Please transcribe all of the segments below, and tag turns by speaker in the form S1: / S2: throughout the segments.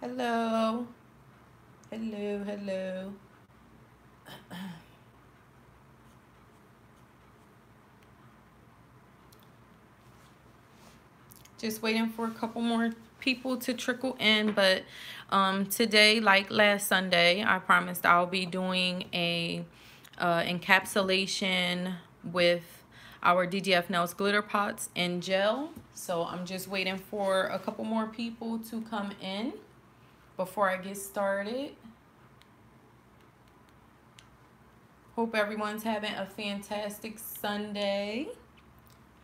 S1: Hello. Hello, hello. Just waiting for a couple more people to trickle in, but today, like last Sunday, I promised I'll be doing a encapsulation with our DDF Nails Glitter Pots in gel. So I'm just waiting for a couple more people to come in before I get started. Hope everyone's having a fantastic Sunday.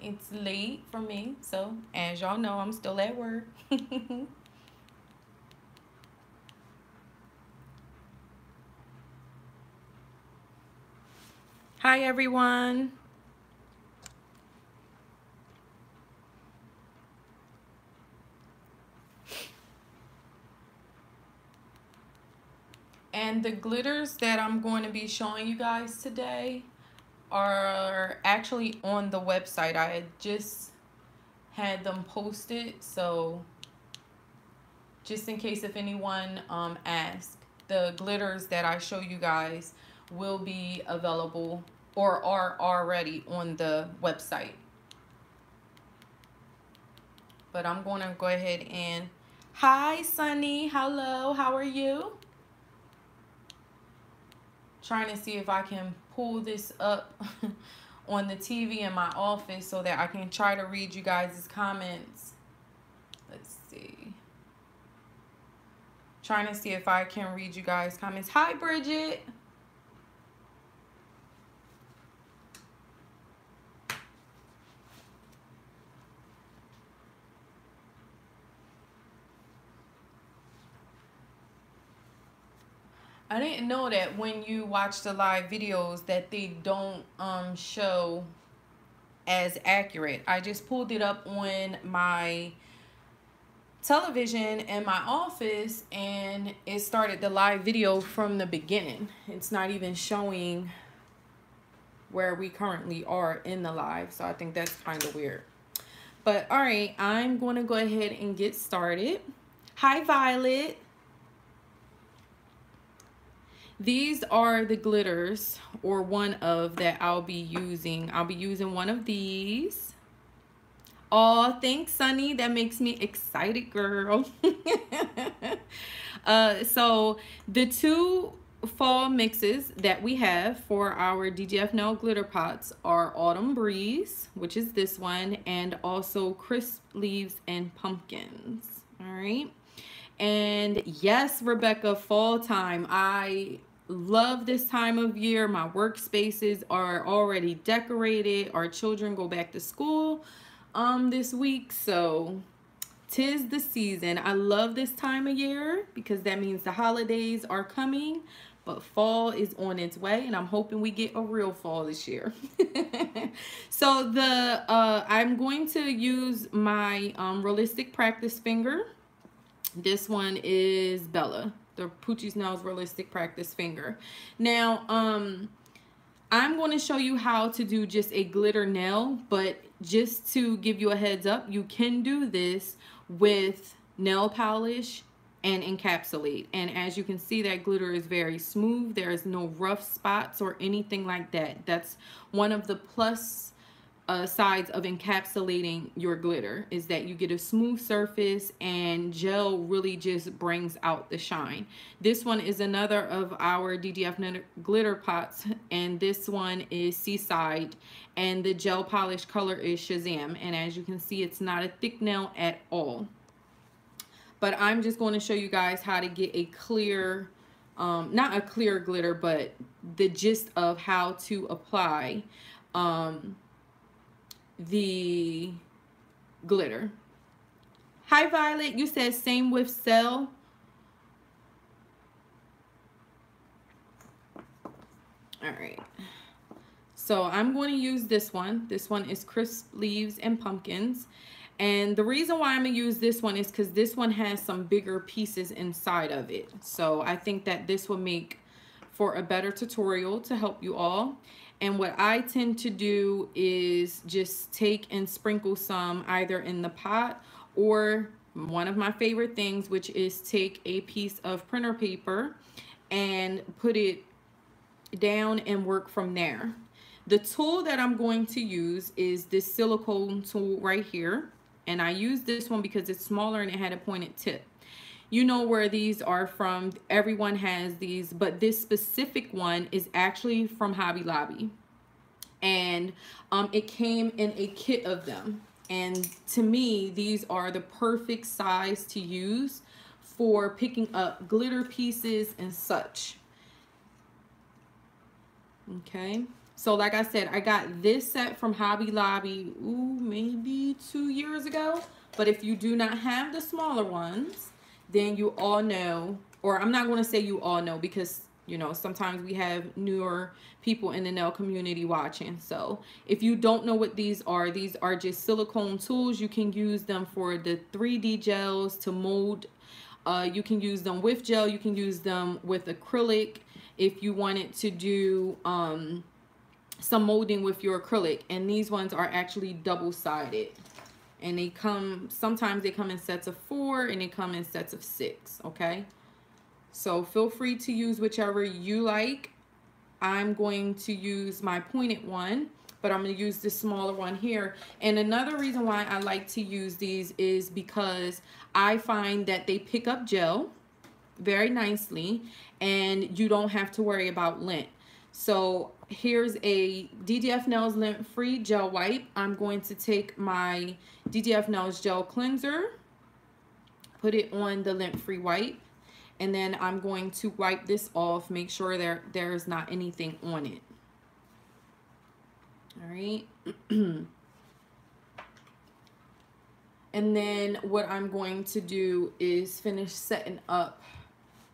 S1: It's late for me, so as y'all know, I'm still at work. Hi, everyone. And the glitters that I'm going to be showing you guys today are actually on the website. I just had them posted, so just in case if anyone asks, the glitters that I show you guys will be available or are already on the website. But I'm going to go ahead and hi Sunny, hello, how are you? Trying to see if I can pull this up on the TV in my office so that I can try to read you guys' comments. Let's see. Trying to see if I can read you guys' comments. Hi, Bridget. I didn't know that when you watch the live videos that they don't show as accurate. I just pulled it up on my television in my office and it started the live video from the beginning. It's not even showing where we currently are in the live, so I think that's kind of weird. But all right, I'm going to go ahead and get started. Hi, Violet. These are the glitters, or one of, that I'll be using. I'll be using one of these. Oh, thanks, Sunny. That makes me excited, girl. So the two fall mixes that we have for our DDF Nail Glitter Pots are Autumn Breeze, which is this one, and also Crisp Leaves and Pumpkins. All right. And yes, Rebecca, fall time. I love this time of year. My workspaces are already decorated. Our children go back to school this week, so 'tis the season. I love this time of year because that means the holidays are coming, but fall is on its way, and I'm hoping we get a real fall this year. So I'm going to use my realistic practice finger. This one is Bella, the Poochie's Nails Realistic Practice Finger. Now, I'm going to show you how to do just a glitter nail, but just to give you a heads up, you can do this with nail polish and encapsulate. And as you can see, that glitter is very smooth. There's no rough spots or anything like that. That's one of the plus sides of encapsulating your glitter, is that you get a smooth surface and gel really just brings out the shine. This one is another of our DDF glitter pots, and this one is Seaside, and the gel polish color is Shazam. And as you can see, it's not a thick nail at all. But I'm just going to show you guys how to get a clear, not a clear glitter, but the gist of how to apply the glitter. Hi, Violet. You said same with Cell. All right. So I'm going to use this one. This one is Crisp Leaves and Pumpkins. And the reason why I'm going to use this one is because this one has some bigger pieces inside of it. So I think that this will make for a better tutorial to help you all. And what I tend to do is just take and sprinkle some either in the pot or one of my favorite things, which is take a piece of printer paper and put it down and work from there. The tool that I'm going to use is this silicone tool right here. And I use this one because it's smaller and it had a pointed tip. You know where these are from. Everyone has these, but this specific one is actually from Hobby Lobby. And it came in a kit of them. And to me, these are the perfect size to use for picking up glitter pieces and such. Okay, so like I said, I got this set from Hobby Lobby, maybe 2 years ago. But if you do not have the smaller ones, then you all know, or I'm not going to say you all know, because you know, sometimes we have newer people in the nail community watching. So if you don't know what these are just silicone tools. You can use them for the 3D gels to mold. You can use them with gel. You can use them with acrylic if you wanted to do some molding with your acrylic. And these ones are actually double-sided. And they come, sometimes they come in sets of 4 and they come in sets of 6, okay? So feel free to use whichever you like. I'm going to use my pointed one, but I'm going to use this smaller one here. And another reason why I like to use these is because I find that they pick up gel very nicely and you don't have to worry about lint. So here's a DDF Nails lint-free gel wipe. I'm going to take my DDF Nails gel cleanser, put it on the lint-free wipe, and then I'm going to wipe this off, make sure there's not anything on it. All right. And then what I'm going to do is finish setting up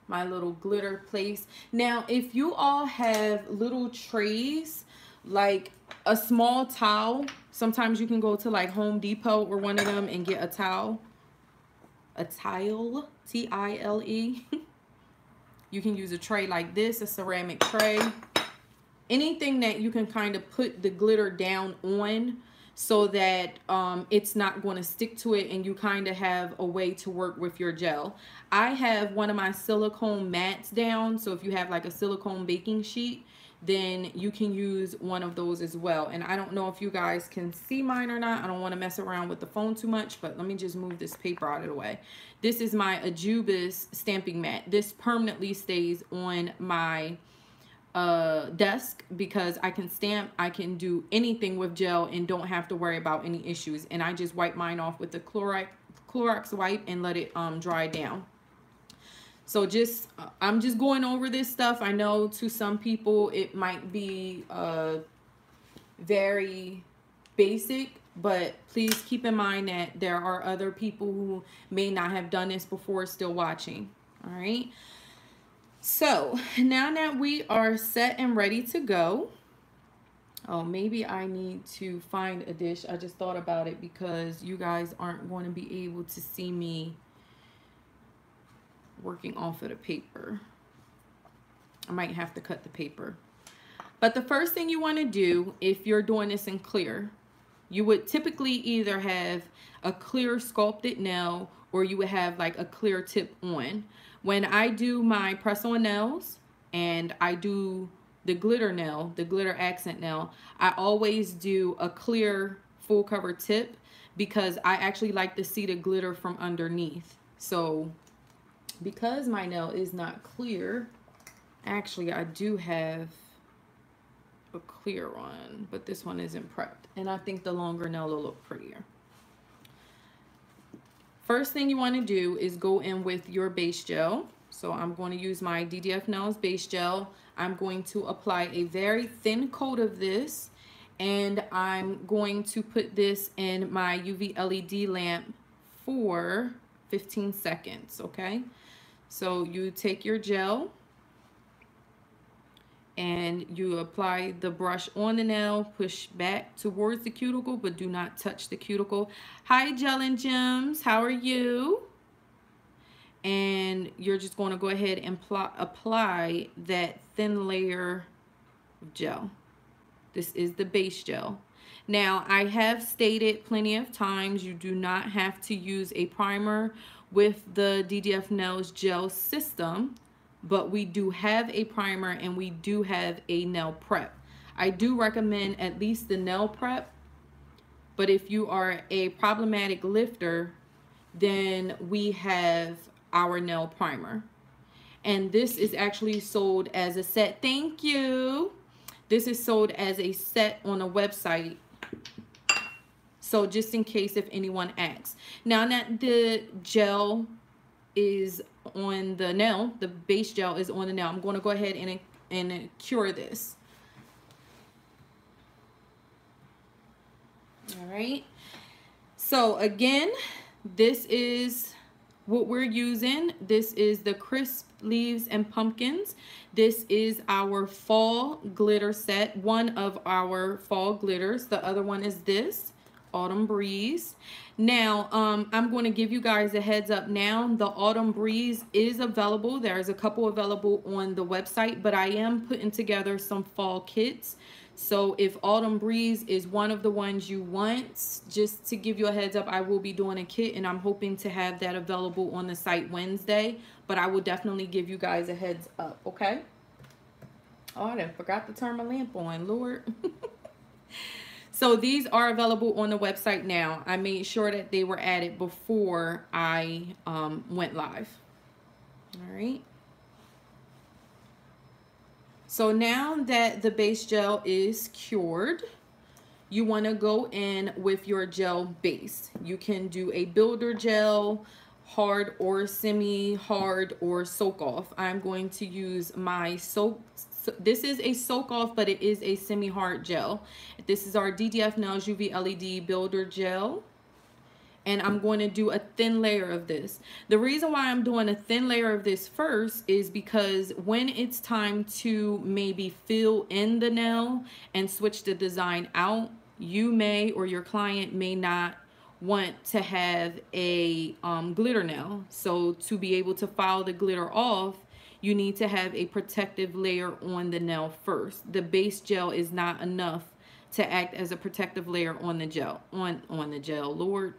S1: my little glitter place. Now, if you all have little trays, like a small towel, sometimes you can go to like Home Depot or one of them and get a towel. A tile, T-I-L-E. You can use a tray like this, a ceramic tray. Anything that you can kind of put the glitter down on so that it's not going to stick to it and you kind of have a way to work with your gel. I have one of my silicone mats down, so if you have like a silicone baking sheet, then you can use one of those as well. And I don't know if you guys can see mine or not. I don't want to mess around with the phone too much, but let me just move this paper out of the way. This is my Ajubis stamping mat. This permanently stays on my desk because I can stamp, I can do anything with gel and don't have to worry about any issues. And I just wipe mine off with the Clorox wipe and let it dry down. So just I'm just going over this stuff. I know to some people it might be very basic, but please keep in mind that there are other people who may not have done this before still watching. All right. So now that we are set and ready to go, oh, maybe I need to find a dish. I just thought about it because you guys aren't going to be able to see me working off of the paper. I might have to cut the paper. But the first thing you want to do if you're doing this in clear, you would typically either have a clear sculpted nail or you would have like a clear tip on. When I do my press-on nails and I do the glitter nail, the glitter accent nail, I always do a clear full cover tip because I actually like to see the glitter from underneath. So because my nail is not clear, actually I do have a clear one, but this one isn't prepped. And I think the longer nail will look prettier. First thing you want to do is go in with your base gel. So I'm going to use my DDF Nails base gel. I'm going to apply a very thin coat of this, and I'm going to put this in my UV LED lamp for 15 seconds, okay? So you take your gel and you apply the brush on the nail, push back towards the cuticle, but do not touch the cuticle. Hi, Gel and Gems, how are you? And you're just going to go ahead and apply that thin layer of gel. This is the base gel. Now, I have stated plenty of times you do not have to use a primer with the DDF Nails Gel system, but we do have a primer and we do have a nail prep. I do recommend at least the nail prep, but if you are a problematic lifter, then we have our nail primer. And this is actually sold as a set. Thank you. This is sold as a set on a website. So just in case if anyone asks. Now that the gel is on the nail, the base gel is on the nail, I'm going to go ahead and cure this. All right. So again, this is what we're using. This is the Crisp Leaves and Pumpkins. This is our fall glitter set, one of our fall glitters. The other one is this Autumn Breeze. Now I'm going to give you guys a heads up now. The Autumn Breeze is available. There's a couple available on the website, but I am putting together some fall kits. So if Autumn Breeze is one of the ones you want, just to give you a heads up, I will be doing a kit and I'm hoping to have that available on the site Wednesday, but I will definitely give you guys a heads up, okay? Oh, I forgot to turn my lamp on, Lord. So these are available on the website now. I made sure that they were added before I went live. All right. So now that the base gel is cured, you want to go in with your gel base. You can do a builder gel, hard or semi-hard, or soak off. I'm going to use my soak. This is a soak off, but it is a semi-hard gel. This is our DDF Nails UV LED Builder Gel. And I'm going to do a thin layer of this. The reason why I'm doing a thin layer of this first is because when it's time to maybe fill in the nail and switch the design out, you may or your client may not want to have a glitter nail. So to be able to file the glitter off, you need to have a protective layer on the nail first. The base gel is not enough to act as a protective layer on the gel, on the gel, Lord,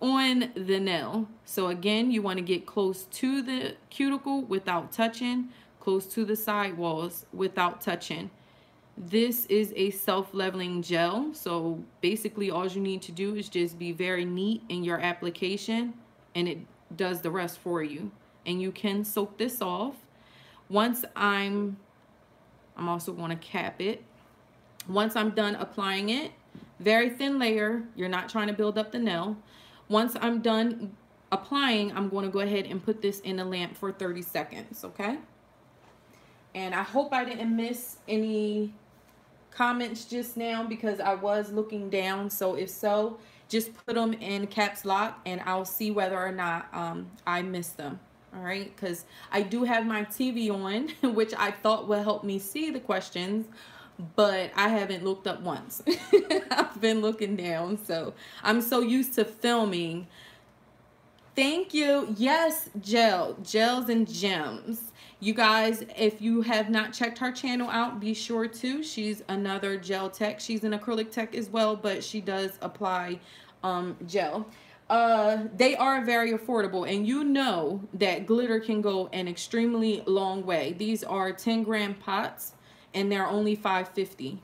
S1: on the nail. So again, you want to get close to the cuticle without touching, close to the side walls without touching. This is a self-leveling gel, so basically all you need to do is just be very neat in your application and it does the rest for you. And you can soak this off. Once I'm also going to cap it. Once I'm done applying it, very thin layer, you're not trying to build up the nail. Once I'm done applying, I'm going to go ahead and put this in the lamp for 30 seconds, okay? And I hope I didn't miss any comments just now because I was looking down. So if so, just put them in caps lock and I'll see whether or not I missed them. All right, because I do have my TV on, which I thought would help me see the questions, but I haven't looked up once. I've been looking down, so I'm so used to filming. Thank you. Yes, gels and gems. You guys, if you have not checked her channel out, be sure to. She's another gel tech. She's an acrylic tech as well, but she does apply gel. They are very affordable, and you know that glitter can go an extremely long way. These are 10-gram pots and they're only $5.50.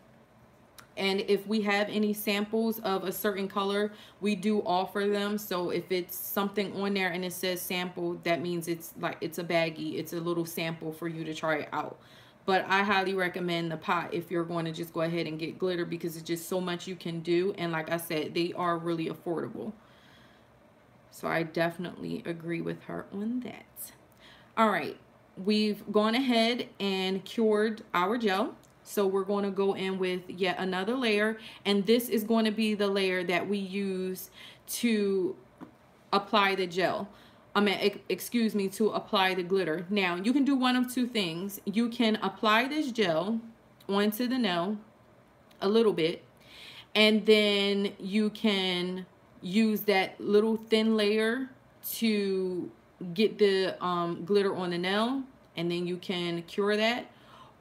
S1: And if we have any samples of a certain color, we do offer them. So if it's something on there and it says sample, that means it's like it's a baggie, it's a little sample for you to try it out. But I highly recommend the pot if you're going to just go ahead and get glitter, because it's just so much you can do, and like I said, they are really affordable. So I definitely agree with her on that. All right, we've gone ahead and cured our gel. So we're going to go in with yet another layer. And this is going to be the layer that we use to apply the gel. Excuse me, to apply the glitter. Now, you can do one of two things. You can apply this gel onto the nail a little bit, and then you can use that little thin layer to get the glitter on the nail, and then you can cure that.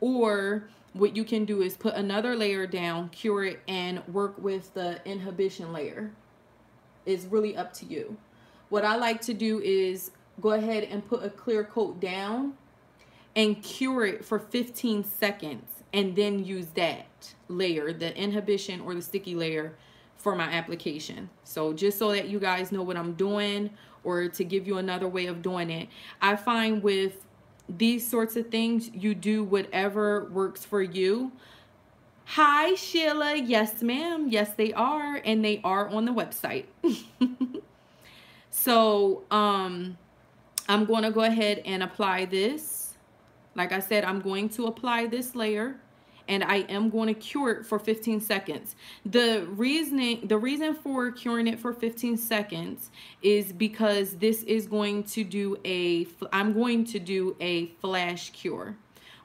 S1: Or what you can do is put another layer down, cure it, and work with the inhibition layer. It's really up to you. What I like to do is go ahead and put a clear coat down and cure it for 15 seconds and then use that layer, the inhibition or the sticky layer, for my application. So just so that you guys know what I'm doing, or to give you another way of doing it, I find with these sorts of things, you do whatever works for you. Hi, Sheila. Yes, ma'am. Yes, they are. And they are on the website. So, I'm going to go ahead and apply this. Like I said, I'm going to apply this layer, and I am going to cure it for 15 seconds. The reason for curing it for 15 seconds is because this is going to do I'm going to do a flash cure.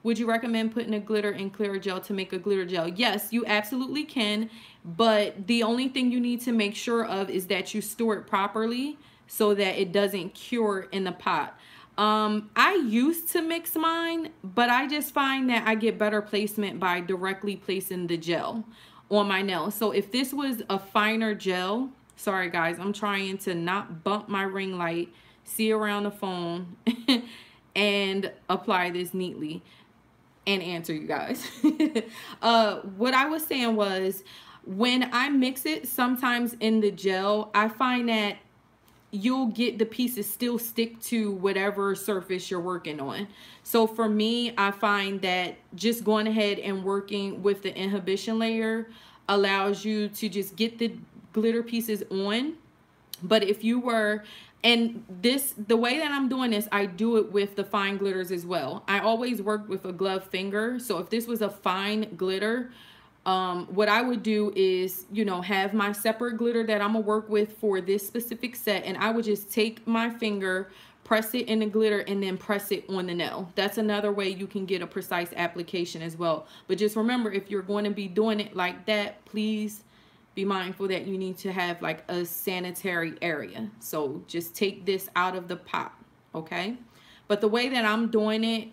S1: Would you recommend putting a glitter in clear gel to make a glitter gel? Yes, you absolutely can, but the only thing you need to make sure of is that you store it properly so that it doesn't cure in the pot. I used to mix mine, but I just find that I get better placement by directly placing the gel on my nail. So if this was a finer gel, sorry guys, I'm trying to not bump my ring light, see around the phone, and apply this neatly and answer you guys. What I was saying was, when I mix it, sometimes in the gel, I find that you'll get the pieces still stick to whatever surface you're working on. So for me, I find that just going ahead and working with the inhibition layer allows you to just get the glitter pieces on. But if you were, and the way that I'm doing this, I do it with the fine glitters as well. I always work with a glove finger. So if this was a fine glitter, what I would do is, you know, have my separate glitter that I'm gonna work with for this specific set, and I would just take my finger, press it in the glitter, and then press it on the nail. That's another way you can get a precise application as well. But just remember, if you're going to be doing it like that, please be mindful that you need to have like a sanitary area. So just take this out of the pot, okay? But the way that I'm doing it,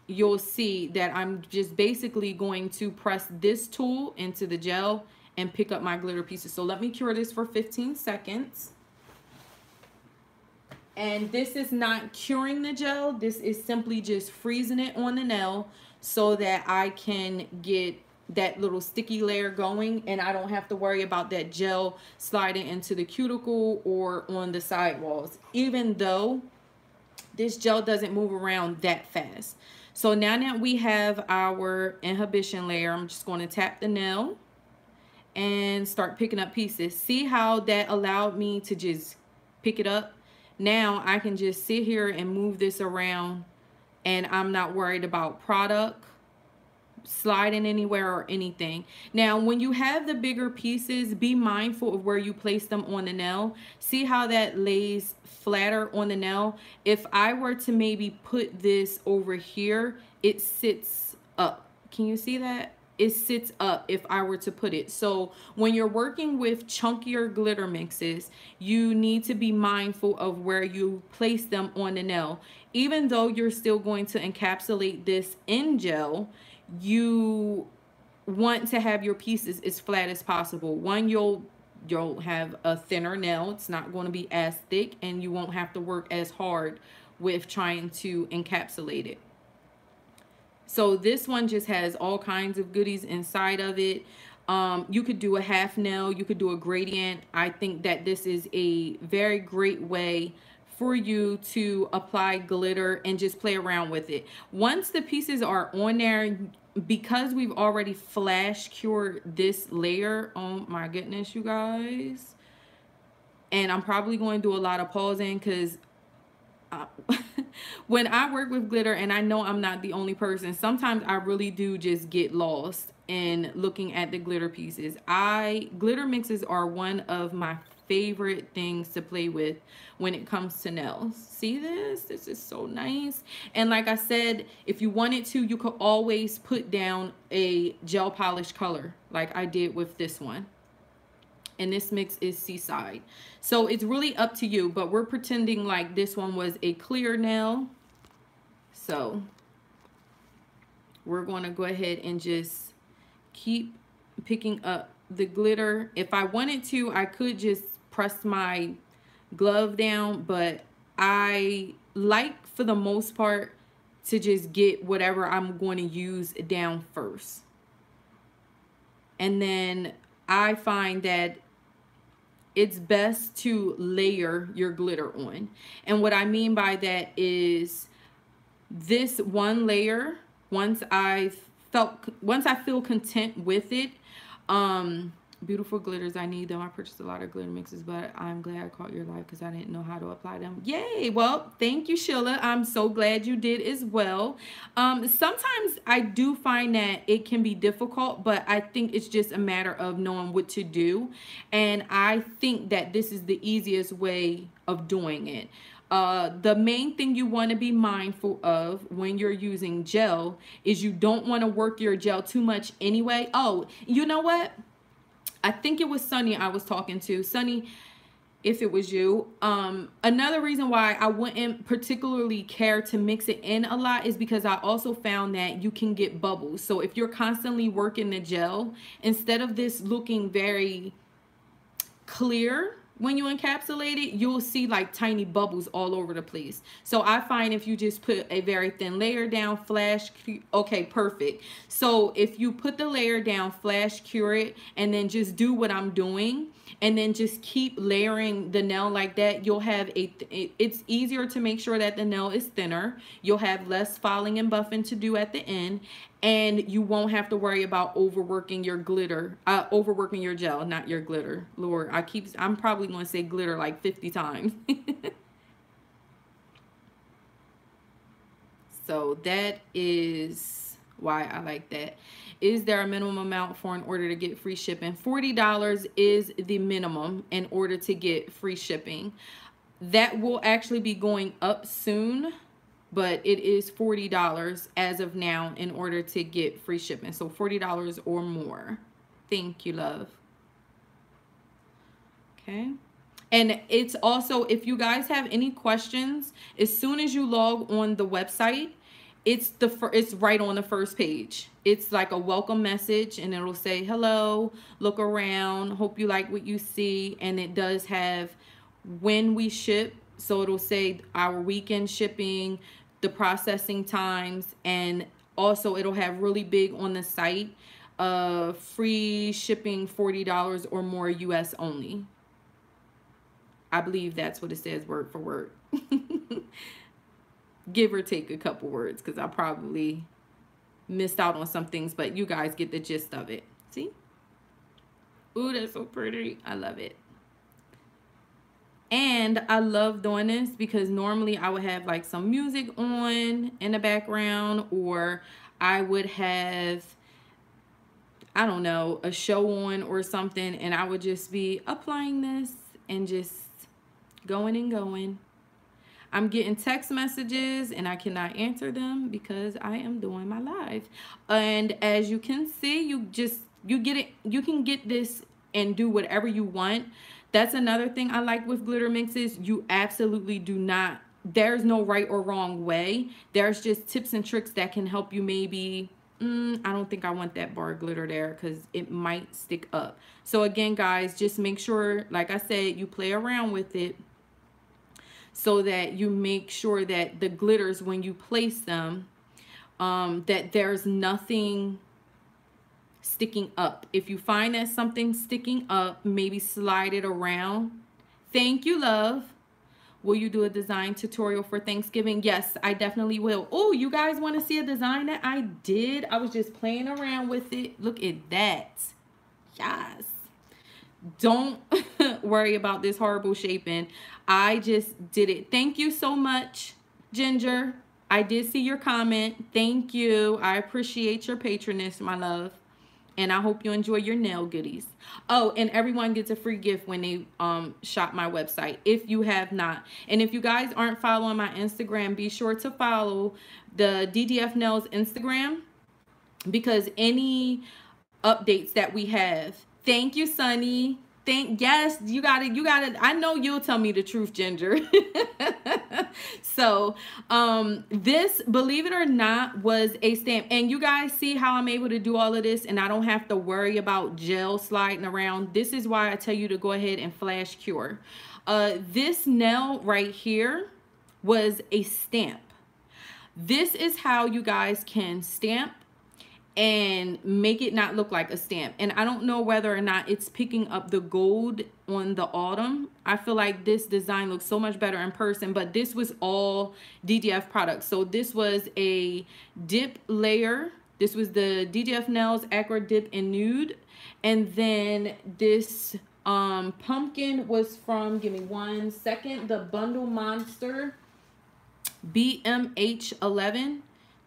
S1: you'll see that I'm just basically going to press this tool into the gel and pick up my glitter pieces. So let me cure this for 15 seconds. And this is not curing the gel. This is simply just freezing it on the nail so that I can get that little sticky layer going, and I don't have to worry about that gel sliding into the cuticle or on the sidewalls, even though this gel doesn't move around that fast. So now that we have our inhibition layer, I'm just going to tap the nail and start picking up pieces. See how that allowed me to just pick it up? Now I can just sit here and move this around, and I'm not worried about product sliding anywhere or anything. Now when you have the bigger pieces, be mindful of where you place them on the nail. See how that lays flatter on the nail? If I were to maybe put this over here, it sits up. Can you see that? It sits up if I were to put it. So when you're working with chunkier glitter mixes, you need to be mindful of where you place them on the nail. Even though you're still going to encapsulate this in gel, you want to have your pieces as flat as possible. One, you'll have a thinner nail. It's not going to be as thick, and you won't have to work as hard with trying to encapsulate it. So this one just has all kinds of goodies inside of it. You could do a half nail, you could do a gradient. I think that this is a very great way for you to apply glitter and just play around with it. Once the pieces are on there, because we've already flash cured this layer, oh my goodness, you guys. And I'm probably going to do a lot of pausing because when I work with glitter, and I know I'm not the only person, sometimes I really do just get lost in looking at the glitter pieces. Glitter mixes are one of my favorite things to play with when it comes to nails. See this? This is so nice. And like I said, if you wanted to, you could always put down a gel polish color like I did with this one. And this mix is Seaside. So it's really up to you, but we're pretending like this one was a clear nail. So we're going to go ahead and just keep picking up the glitter. If I wanted to, I could just press my glove down, but I like, for the most part, to just get whatever I'm going to use down first. And then I find that it's best to layer your glitter on. And what I mean by that is this one layer, once I feel content with it, beautiful glitters, I need them. I purchased a lot of glitter mixes, but I'm glad I caught your live because I didn't know how to apply them. Yay! Well, thank you, Sheila. I'm so glad you did as well. Sometimes I do find that it can be difficult, but I think it's just a matter of knowing what to do. And I think that this is the easiest way of doing it. The main thing you want to be mindful of when you're using gel is you don't want to work your gel too much anyway. Oh, you know what? I think it was Sunny I was talking to. Sunny, if it was you, another reason why I wouldn't particularly care to mix it in a lot is because I also found that you can get bubbles. So if you're constantly working the gel, instead of this looking very clear when you encapsulate it, you'll see like tiny bubbles all over the place. So I find if you just put a very thin layer down, flash, okay, perfect. So if you put the layer down, flash cure it, and then just do what I'm doing, and then just keep layering the nail like that, you'll have it's easier to make sure that the nail is thinner. You'll have less filing and buffing to do at the end, and you won't have to worry about overworking your glitter, overworking your gel, not your glitter. Lord, I'm probably going to say glitter like 50 times. So that is why I like that. Is there a minimum amount for in order to get free shipping? $40 is the minimum in order to get free shipping. That will actually be going up soon, but it is $40 as of now in order to get free shipping. So $40 or more. Thank you, love. Okay. And it's also, if you guys have any questions, as soon as you log on the website, it's right on the first page. It's like a welcome message, and it'll say, hello, look around, hope you like what you see. And it does have when we ship. So it'll say our weekend shipping, the processing times, and also it'll have really big on the site, free shipping, $40 or more US only. I believe that's what it says word for word. Give or take a couple words, because I probably missed out on some things, but you guys get the gist of it. See? Ooh, that's so pretty. I love it. And I love doing this because normally I would have like some music on in the background, or I would have, I don't know, a show on or something, and I would just be applying this and just going and going. I'm getting text messages and I cannot answer them because I am doing my live. And as you can see, you get it. You can get this and do whatever you want. That's another thing I like with glitter mixes. You absolutely do not, there's no right or wrong way. There's just tips and tricks that can help you. Maybe, I don't think I want that bar glitter there because it might stick up. So again, guys, just make sure, like I said, you play around with it, so that you make sure that the glitters, when you place them, that there's nothing sticking up. If you find that something's sticking up, maybe slide it around. Thank you, love. Will you do a design tutorial for Thanksgiving? Yes, I definitely will. Oh, you guys want to see a design that I did? I was just playing around with it. Look at that. Yes. Don't worry about this horrible shaping. I just did it. Thank you so much, Ginger. I did see your comment. Thank you. I appreciate your patronage, my love. And I hope you enjoy your nail goodies. Oh, and everyone gets a free gift when they shop my website, if you have not. And if you guys aren't following my Instagram, be sure to follow the DDF Nails Instagram, because any updates that we have. Thank you, Sunny. Yes, you gotta, I know you'll tell me the truth, Ginger. So, this, believe it or not, was a stamp. And you guys see how I'm able to do all of this and I don't have to worry about gel sliding around. This is why I tell you to go ahead and flash cure. This nail right here was a stamp. This is how you guys can stamp and make it not look like a stamp. And I don't know whether or not it's picking up the gold on the autumn. I feel like this design looks so much better in person, but this was all DDF products. So this was a dip layer. This was the DDF Nails Acro Dip in Nude. And then this pumpkin was from, give me 1 second, the Bundle Monster BMH11.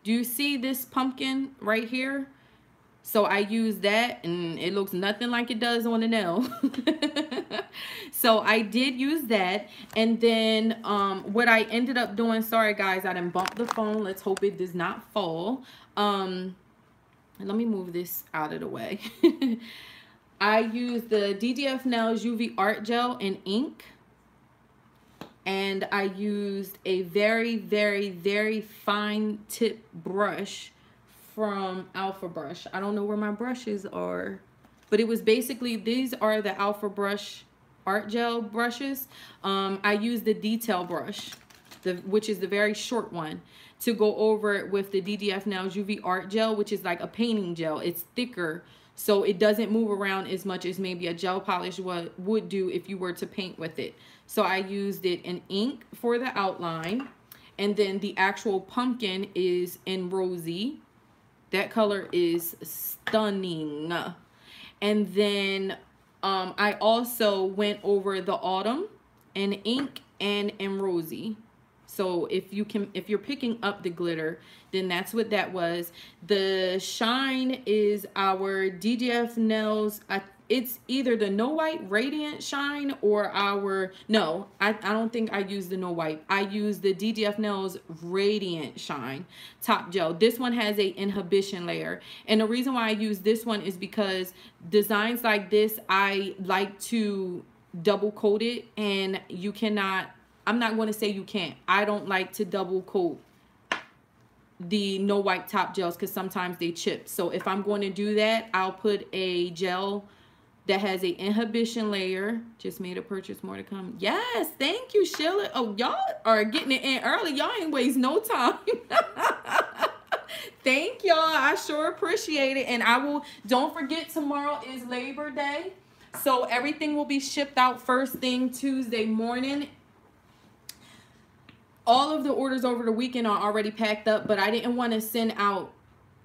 S1: Do you see this pumpkin right here? So I use that and it looks nothing like it does on the nail. So I did use that. And then what I ended up doing, sorry guys, I didn't bump the phone. Let's hope it does not fall. Let me move this out of the way. I used the DDF Nails UV Art Gel and ink. And I used a very, very, very fine tip brush from Alpha Brush. I don't know where my brushes are, but it was basically, these are the Alpha Brush Art Gel brushes. I used the detail brush, which is the very short one, to go over it with the DDF Nails UV Art Gel, which is like a painting gel. It's thicker, so it doesn't move around as much as maybe a gel polish would do if you were to paint with it. So I used it in ink for the outline. And then the actual pumpkin is in rosy. That color is stunning. And then I also went over the autumn in ink and in rosy. So if you're picking up the glitter, then that's what that was. The shine is our DDF Nails. It's either the No White Radiant Shine or our, no, I don't think I used the No White. I used the DDF Nails Radiant Shine Top Gel. This one has a inhibition layer. And the reason why I use this one is because designs like this, I like to double coat it, and you cannot, I'm not going to say you can't. I don't like to double coat the No White top gels because sometimes they chip. So if I'm going to do that, I'll put a gel that has a inhibition layer. Just made a purchase, more to come. Yes, thank you, Sheila. Oh, y'all are getting it in early. Y'all ain't waste no time. Thank y'all. I sure appreciate it. And I will, don't forget, tomorrow is Labor Day. So everything will be shipped out first thing Tuesday morning. All of the orders over the weekend are already packed up, but I didn't want to send out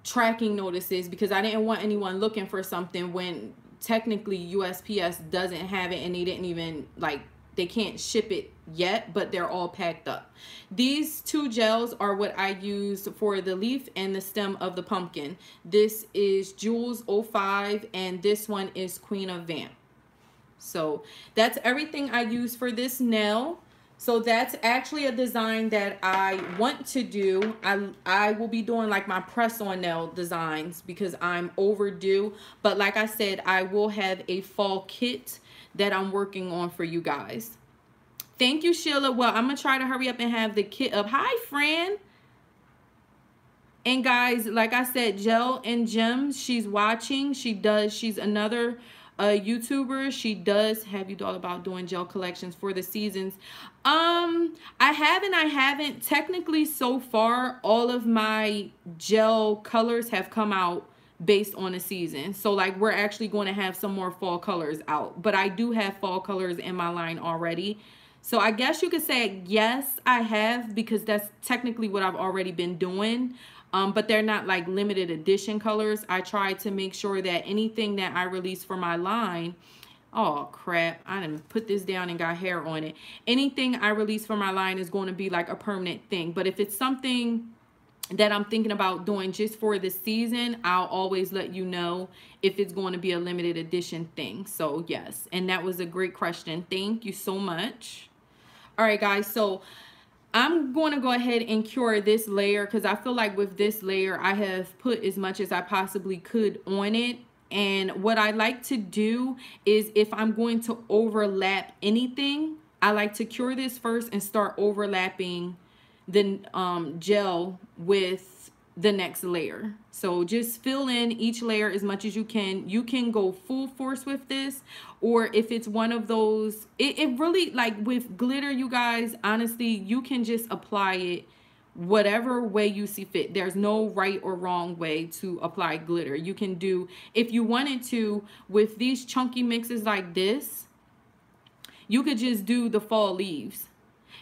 S1: tracking notices because I didn't want anyone looking for something when technically USPS doesn't have it, and they didn't even, like, they can't ship it yet, but they're all packed up. These two gels are what I used for the leaf and the stem of the pumpkin. This is Jules 05 and this one is Queen of Vamp. So that's everything I use for this nail. So that's actually a design that I want to do. I will be doing like my press-on nail designs because I'm overdue. But like I said, I will have a fall kit that I'm working on for you guys. Thank you, Sheila. Well, I'm going to try to hurry up and have the kit up. Hi, Fran. And guys, like I said, Gel and Gems, she's watching. She's another YouTuber. She does have you thought about doing gel collections for the seasons. I haven't technically so far. All of my gel colors have come out based on the season. So like we're actually going to have some more fall colors out, but I do have fall colors in my line already. So I guess you could say yes, I have, because that's technically what I've already been doing. But they're not like limited edition colors. I try to make sure that anything that I release for my line, oh crap, I didn't put this down and got hair on it. Anything I release for my line is going to be like a permanent thing. But if it's something that I'm thinking about doing just for the season, I'll always let you know if it's going to be a limited edition thing. So yes, and that was a great question. Thank you so much. All right, guys, so I'm going to go ahead and cure this layer because I feel like with this layer, I have put as much as I possibly could on it. And what I like to do is, if I'm going to overlap anything, I like to cure this first and start overlapping the gel with the next layer. So just fill in each layer as much as you can. You can go full force with this, or if it's one of those, it really, like with glitter, you guys, honestly, you can just apply it whatever way you see fit. There's no right or wrong way to apply glitter. You can do, if you wanted to, with these chunky mixes like this, you could just do the fall leaves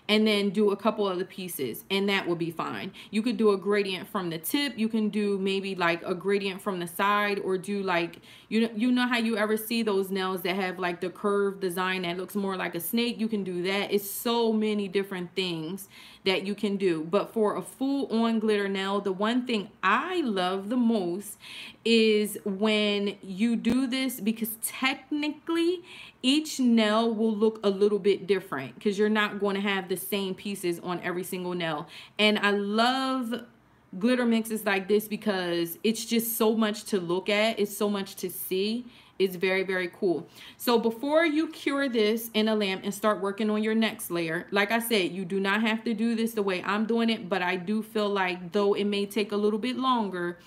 S1: and then do a couple other pieces, and that would be fine. You could do a gradient from the tip. You can do maybe like a gradient from the side, or do like, you know how you ever see those nails that have like the curved design that looks more like a snake? You can do that. It's so many different things that you can do. But for a full on glitter nail, the one thing I love the most is when you do this, because technically each nail will look a little bit different, because you're not going to have the same pieces on every single nail. And I love glitter mixes like this because it's just so much to look at. It's so much to see. It's very, very cool. So before you cure this in a lamp and start working on your next layer, like I said, you do not have to do this the way I'm doing it, but I do feel like, though it may take a little bit longer,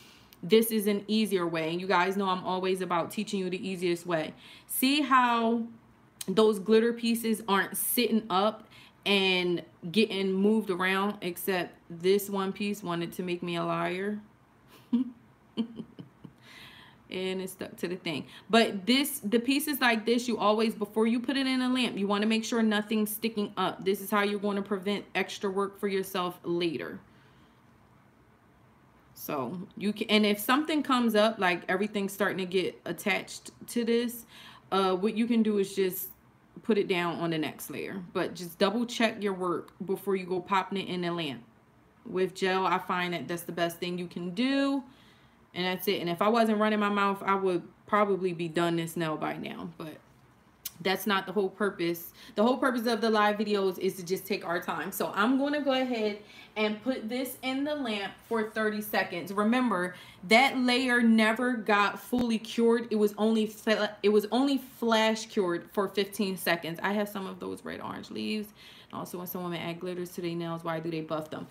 S1: this is an easier way. And you guys know I'm always about teaching you the easiest way. See how those glitter pieces aren't sitting up and getting moved around, except this one piece wanted to make me a liar. And it stuck to the thing. But the pieces like this, you always, before you put it in a lamp, you want to make sure nothing's sticking up. This is how you're going to prevent extra work for yourself later. So you can, and if something comes up, like everything's starting to get attached to this, what you can do is just put it down on the next layer. But just double check your work before you go popping it in the lamp. With gel, I find that that's the best thing you can do. And that's it. And if I wasn't running my mouth, I would probably be done this nail by now. But that's not the whole purpose. The whole purpose of the live videos is to just take our time. So I'm going to go ahead and put this in the lamp for 30 seconds. Remember, that layer never got fully cured. It was only flash cured for 15 seconds. I have some of those red orange leaves. Also, when some women add glitters to their nails, why do they buff them?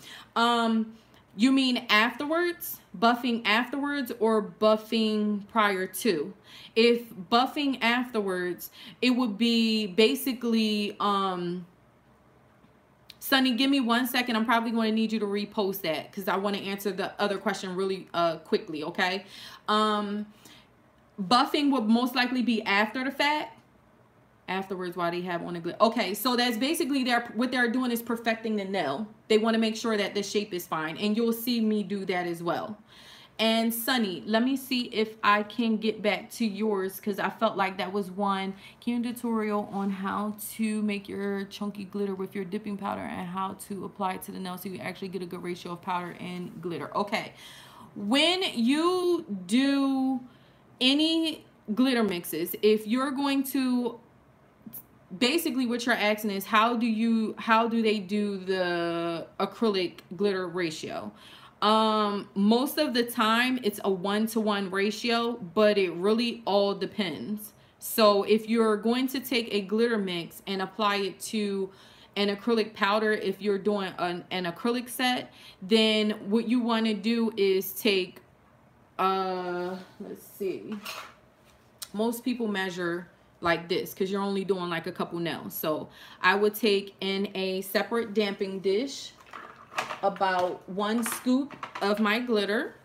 S1: You mean afterwards? Buffing afterwards, or buffing prior to? If buffing afterwards, it would be basically, Sunny, give me 1 second. I'm probably going to need you to repost that because I want to answer the other question really quickly, okay? Buffing would most likely be after the fact. Afterwards, while they have on the glitter. Okay, so that's basically what they're doing is perfecting the nail. They want to make sure that the shape is fine, and you'll see me do that as well. And Sunny, let me see if I can get back to yours, because I felt like that was one. Can you do a tutorial on how to make your chunky glitter with your dipping powder and how to apply it to the nail so you actually get a good ratio of powder and glitter? Okay, when you do any glitter mixes, if you're going to, basically what you're asking is how do they do the acrylic glitter ratio? Most of the time it's a 1-to-1 ratio, but it really all depends. So if you're going to take a glitter mix and apply it to an acrylic powder, if you're doing an acrylic set, then what you want to do is take let's see, most people measure like this because you're only doing like a couple nails. So I would take in a separate damping dish about 1 scoop of my glitter,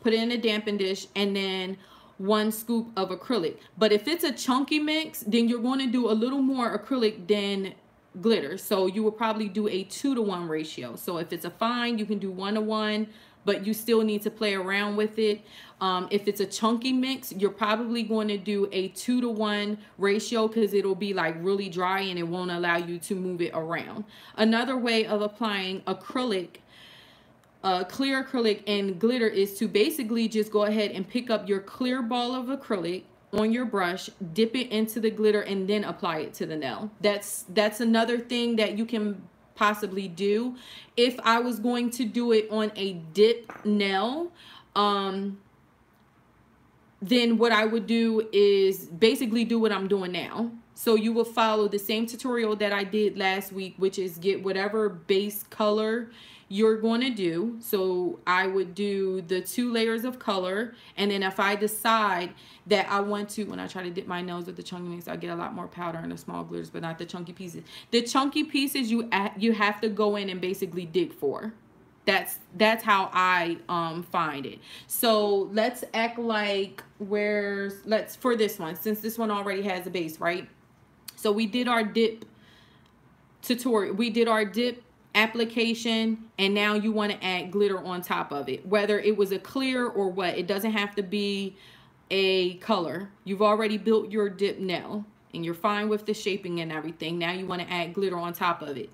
S1: put it in a damping dish, and then 1 scoop of acrylic. But if it's a chunky mix, then you're going to do a little more acrylic than glitter. So you will probably do a 2-to-1 ratio. So if it's a fine, you can do 1-to-1, but you still need to play around with it. If it's a chunky mix, you're probably going to do a 2-to-1 ratio because it'll be like really dry and it won't allow you to move it around. Another way of applying acrylic, clear acrylic and glitter, is to basically just go ahead and pick up your clear ball of acrylic on your brush, dip it into the glitter, and then apply it to the nail. That's another thing that you can possibly do. If I was going to do it on a dip nail, then what I would do is basically do what I'm doing now. So you will follow the same tutorial that I did last week, which is get whatever base color you're going to do. So I would do the 2 layers of color, and then if I decide that I want to, when I try to dip my nails with the chunky mix, I get a lot more powder and the small glitters, but not the chunky pieces. The chunky pieces you have to go in and basically dig for. That's how I find it. So let's act like for this one, since this one already has a base, right? So we did our dip tutorial, we did our dip application, and now you want to add glitter on top of it, whether it was a clear or what. It doesn't have to be a color. You've already built your dip nail and you're fine with the shaping and everything. Now you want to add glitter on top of it.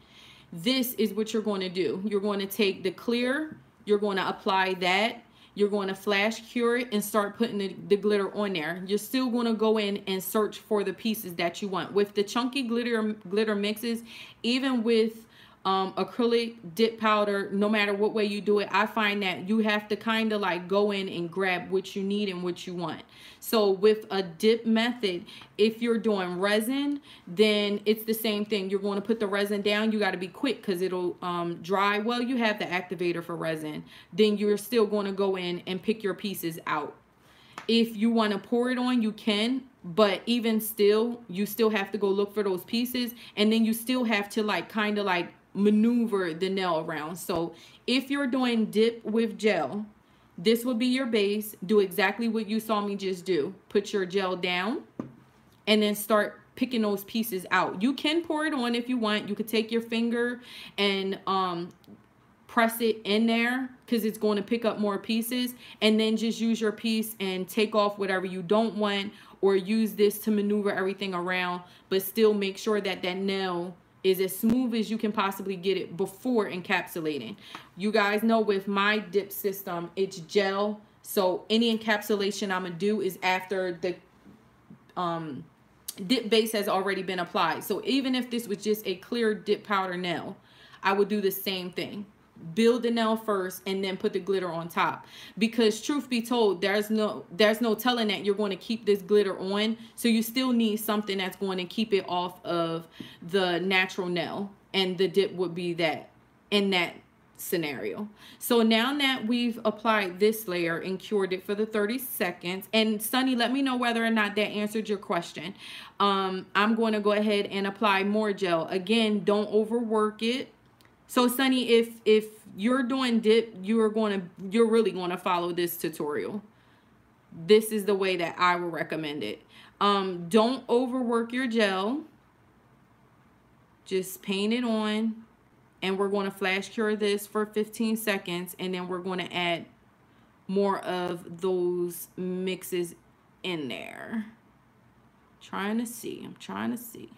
S1: This is what you're going to do. You're going to take the clear, you're going to apply that, you're going to flash cure it and start putting the glitter on there. You're still going to go in and search for the pieces that you want. With the chunky glitter mixes, even with acrylic dip powder, no matter what way you do it, I find that you have to kind of like go in and grab what you need and what you want. So with a dip method, if you're doing resin, then it's the same thing. You're going to put the resin down. You got to be quick because it'll dry. Well, you have the activator for resin. Then you're still going to go in and pick your pieces out. If you want to pour it on, you can, but even still, you still have to go look for those pieces, and then you still have to like kind of like maneuver the nail around. So if you're doing dip with gel, this will be your base. Do exactly what you saw me just do. Put your gel down and then start picking those pieces out. You can pour it on if you want. You could take your finger and press it in there because it's going to pick up more pieces, and then just use your piece and take off whatever you don't want, or use this to maneuver everything around, but still make sure that that nail is as smooth as you can possibly get it before encapsulating. You guys know with my dip system, it's gel. So any encapsulation I'm gonna do is after the dip base has already been applied. So even if this was just a clear dip powder nail, I would do the same thing. Build the nail first and then put the glitter on top, because truth be told, there's no telling that you're going to keep this glitter on, so you still need something that's going to keep it off of the natural nail, and the dip would be that in that scenario. So now that we've applied this layer and cured it for the 30 seconds, and Sunny, let me know whether or not that answered your question. I'm going to go ahead and apply more gel. Again, don't overwork it. So Sunny, if you're doing dip, you're really going to follow this tutorial. This is the way that I will recommend it. Don't overwork your gel. Just paint it on, and we're going to flash cure this for 15 seconds, and then we're going to add more of those mixes in there. I'm trying to see.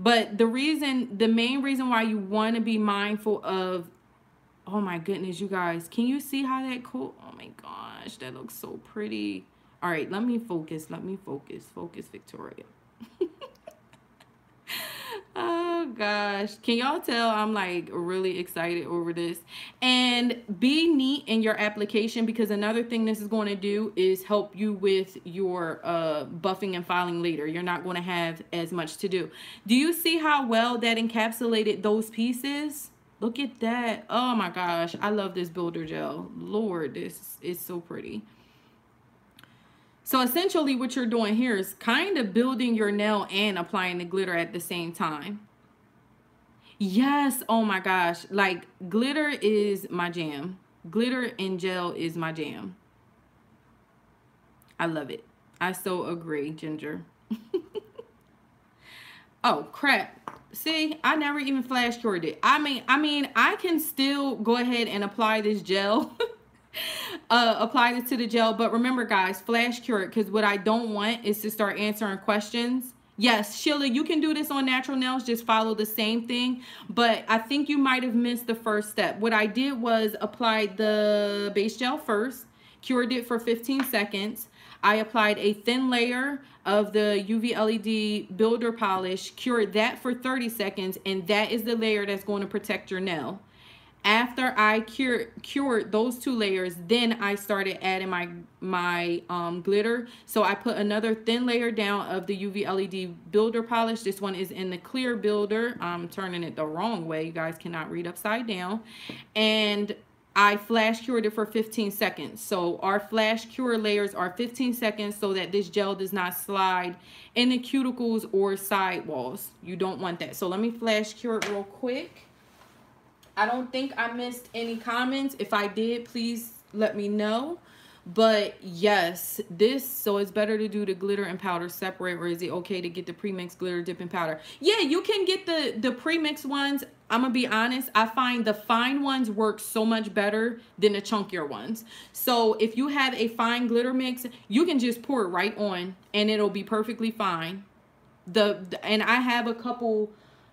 S1: But the main reason why you want to be mindful of, oh my goodness, you guys, can you see how that cool? Oh my gosh, that looks so pretty. All right, let me focus, focus, Victoria. Oh gosh, can y'all tell I'm like really excited over this? And be neat in your application, because another thing this is going to do is help you with your buffing and filing later. You're not going to have as much to do. Do you see how well that encapsulated those pieces? Look at that. Oh my gosh, I love this builder gel. Lord, this is so pretty. So essentially what you're doing here is kind of building your nail and applying the glitter at the same time. Yes, oh my gosh, like glitter is my jam. Glitter and gel is my jam. I love it. I so agree, Ginger. Oh crap. See, I never even flash cured it. I mean, I can still go ahead and apply this gel. Apply this to the gel, but remember guys, flash cure it, because what I don't want is to start answering questions. Yes, Sheila, you can do this on natural nails, just follow the same thing, but I think you might have missed the first step. What I did was apply the base gel first, cured it for 15 seconds. I applied a thin layer of the UV LED Builder Polish, cured that for 30 seconds, and that is the layer that's going to protect your nail. After I cured those 2 layers, then I started adding my glitter. So I put another thin layer down of the UV LED builder polish. This one is in the clear builder. I'm turning it the wrong way. You guys cannot read upside down. And I flash cured it for 15 seconds. So our flash cure layers are 15 seconds so that this gel does not slide in the cuticles or side walls. You don't want that. So let me flash cure it real quick. I don't think I missed any comments. If I did, please let me know. But yes, so it's better to do the glitter and powder separate, or is it okay to get the pre-mixed glitter dip and powder? Yeah, you can get the pre-mixed ones. I'm gonna be honest, I find the fine ones work so much better than the chunkier ones. So if you have a fine glitter mix, you can just pour it right on and it'll be perfectly fine. And I have a couple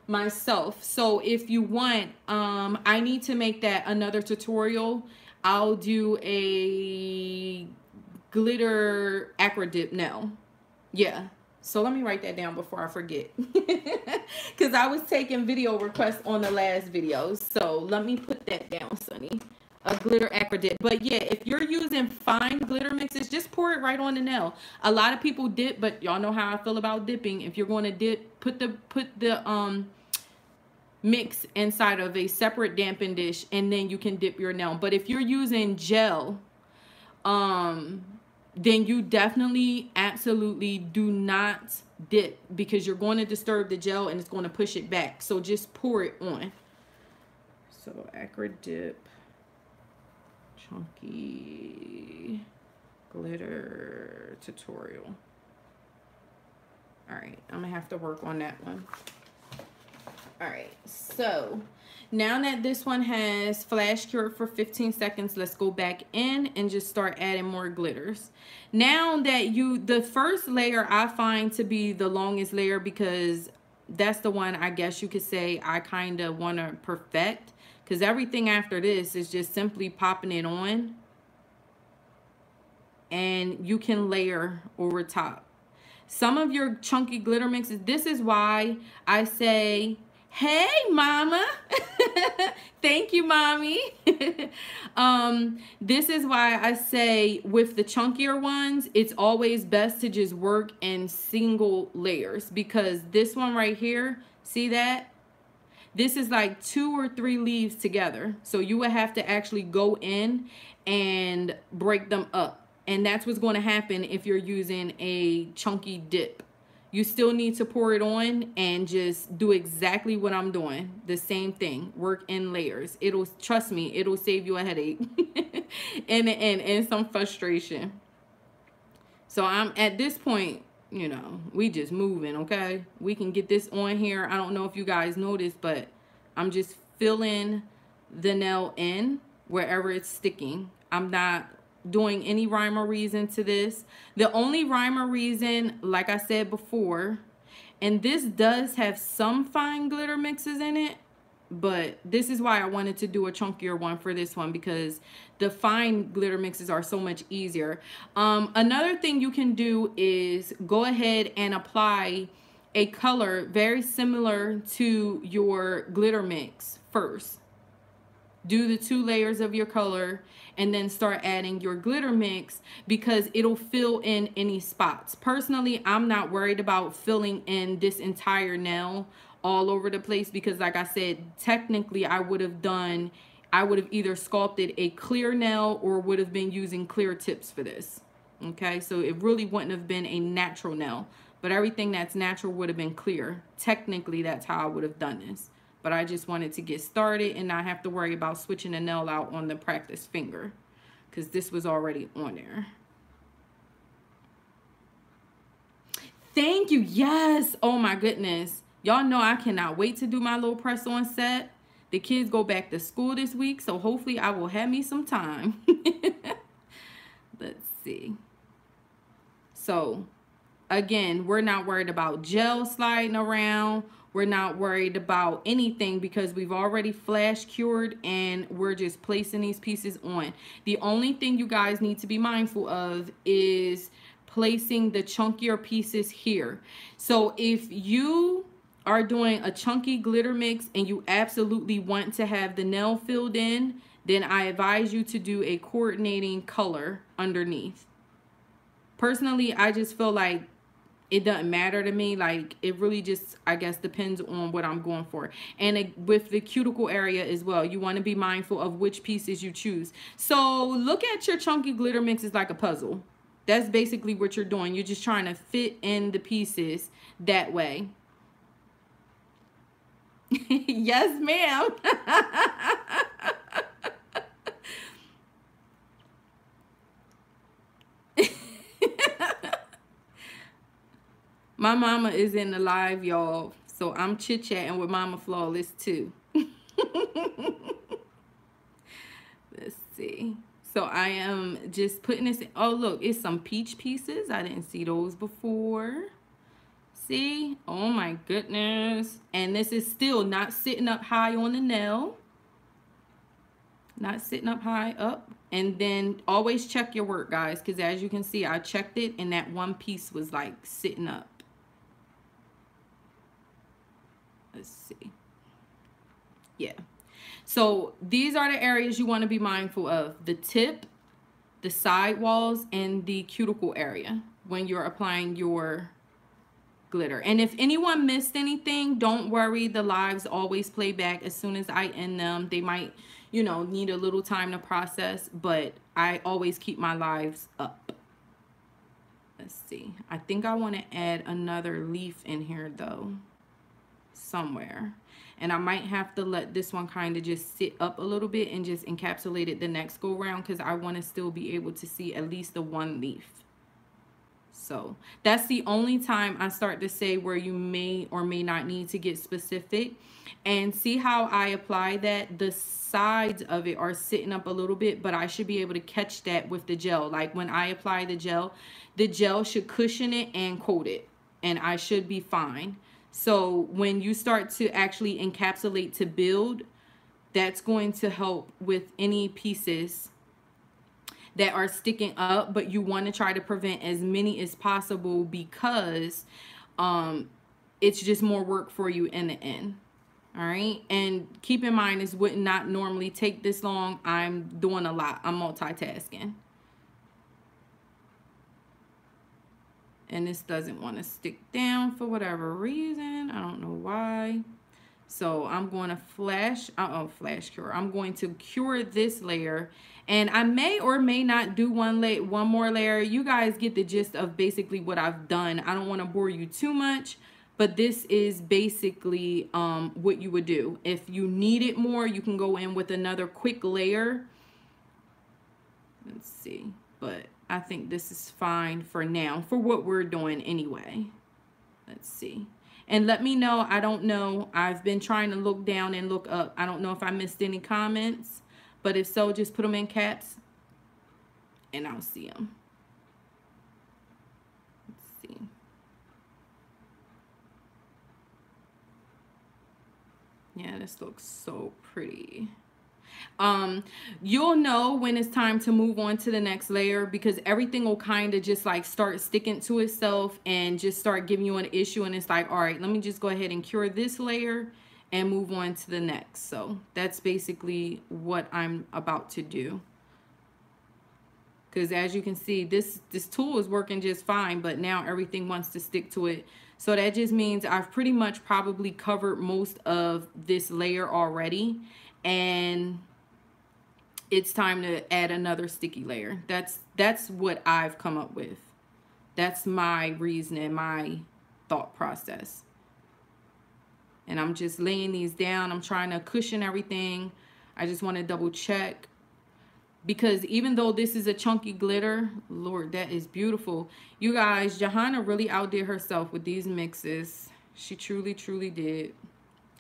S1: myself, so if you want, I need to make that another tutorial. I'll do a glitter acrylic dip nail. Yeah, so let me write that down before I forget, because I was taking video requests on the last video. So let me put that down, Sunny. A glitter acrylic dip. But yeah, if you're using fine glitter mixes, just pour it right on the nail. A lot of people dip, but y'all know how I feel about dipping. If you're going to dip, put the mix inside of a separate dampen dish, and then you can dip your nail. But if you're using gel, then you definitely absolutely do not dip, because you're going to disturb the gel and it's going to push it back. So just pour it on. So acrylic dip, chunky glitter tutorial. All right, I'm gonna have to work on that one. All right, so now that this one has flash cured for 15 seconds, let's go back in and just start adding more glitters. Now that the first layer I find to be the longest layer, because that's the one I guess you could say I kind of want to perfect, because everything after this is just simply popping it on and you can layer over top. Some of your chunky glitter mixes, this is why I say, hey, mama. Thank you, mommy. This is why I say with the chunkier ones, it's always best to just work in single layers, because this one right here, see that? This is like 2 or 3 leaves together. So you would have to actually go in and break them up. And that's what's going to happen if you're using a chunky dip. You still need to pour it on and just do exactly what I'm doing. The same thing. Work in layers. Trust me, it'll save you a headache and some frustration. So I'm at this point, you know, we just moving, okay? We can get this on here. I don't know if you guys noticed, but I'm just filling the nail in wherever it's sticking. I'm not doing any rhyme or reason to this. The only rhyme or reason, like I said before, and this does have some fine glitter mixes in it, but this is why I wanted to do a chunkier one for this one, because the fine glitter mixes are so much easier. Another thing you can do is go ahead and apply a color very similar to your glitter mix first. Do the 2 layers of your color and then start adding your glitter mix, because it'll fill in any spots. Personally, I'm not worried about filling in this entire nail all over the place, because like I said, technically I would have either sculpted a clear nail or would have been using clear tips for this. Okay, so it really wouldn't have been a natural nail, but everything that's natural would have been clear. Technically, that's how I would have done this. But I just wanted to get started and not have to worry about switching the nail out on the practice finger, because this was already on there. Thank you. Yes. Oh my goodness. Y'all know I cannot wait to do my little press on set. The kids go back to school this week, so hopefully I will have me some time. Let's see. So again, we're not worried about gel sliding around. We're not worried about anything, because we've already flash cured and we're just placing these pieces on. The only thing you guys need to be mindful of is placing the chunkier pieces here. So if you are doing a chunky glitter mix and you absolutely want to have the nail filled in, then I advise you to do a coordinating color underneath. Personally, I just feel like it doesn't matter to me. Like, it really just, I guess, depends on what I'm going for. And with the cuticle area as well, you want to be mindful of which pieces you choose. So look at your chunky glitter mixes like a puzzle. That's basically what you're doing. You're just trying to fit in the pieces that way. Yes, ma'am. My mama is in the live, y'all. So I'm chit-chatting with Mama Flawless too. Let's see. So I am just putting this in. Oh, look, it's some peach pieces. I didn't see those before. See? Oh my goodness. And this is still not sitting up high on the nail. Not sitting up high up. And then always check your work, guys, because as you can see, I checked it and that one piece was like sitting up. Let's see. Yeah. So these are the areas you want to be mindful of: the tip, the side walls, and the cuticle area when you're applying your glitter. And if anyone missed anything, don't worry, the lives always play back as soon as I end them. They might, you know, need a little time to process, but I always keep my lives up. Let's see. I think I want to add another leaf in here though, somewhere. And I might have to let this one kind of just sit up a little bit and just encapsulate it the next go round, because I want to still be able to see at least the one leaf. So that's the only time I start to say where you may or may not need to get specific. And see how I apply that? The sides of it are sitting up a little bit, but I should be able to catch that with the gel. Like when I apply the gel should cushion it and coat it, and I should be fine. So when you start to actually encapsulate to build, that's going to help with any pieces that are sticking up, but you want to try to prevent as many as possible, because it's just more work for you in the end. All right. And keep in mind, this would not normally take this long. I'm doing a lot. I'm multitasking. And this doesn't want to stick down for whatever reason. I don't know why. So I'm going to flash cure. I'm going to cure this layer, and I may or may not do one more layer. You guys get the gist of basically what I've done. I don't want to bore you too much, but this is basically what you would do. If you need it more, you can go in with another quick layer. Let's see, but I think this is fine for now for what we're doing anyway. Let's see. And let me know. I don't know. I've been trying to look down and look up. I don't know if I missed any comments, but if so, just put them in caps and I'll see them. Let's see. Yeah, this looks so pretty. You'll know when it's time to move on to the next layer, because everything will kind of just like start sticking to itself and just start giving you an issue, and it's like, all right, let me just go ahead and cure this layer and move on to the next. So that's basically what I'm about to do, because as you can see, this tool is working just fine, but now everything wants to stick to it. So that just means I've pretty much probably covered most of this layer already, and it's time to add another sticky layer. That's what I've come up with. That's my reasoning, my thought process. And I'm just laying these down. I'm trying to cushion everything. I just want to double check, because even though this is a chunky glitter, Lord, that is beautiful. You guys, Johanna really outdid herself with these mixes. She truly, truly did.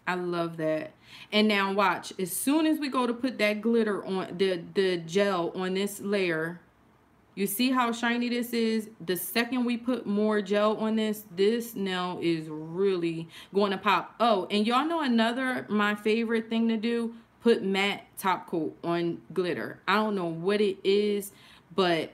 S1: I love that. And now watch, as soon as we go to put that glitter on, the gel on this layer, you see how shiny this is? The second we put more gel on this nail is really going to pop. Oh, and y'all know another, my favorite thing to do, put matte top coat on glitter. I don't know what it is, but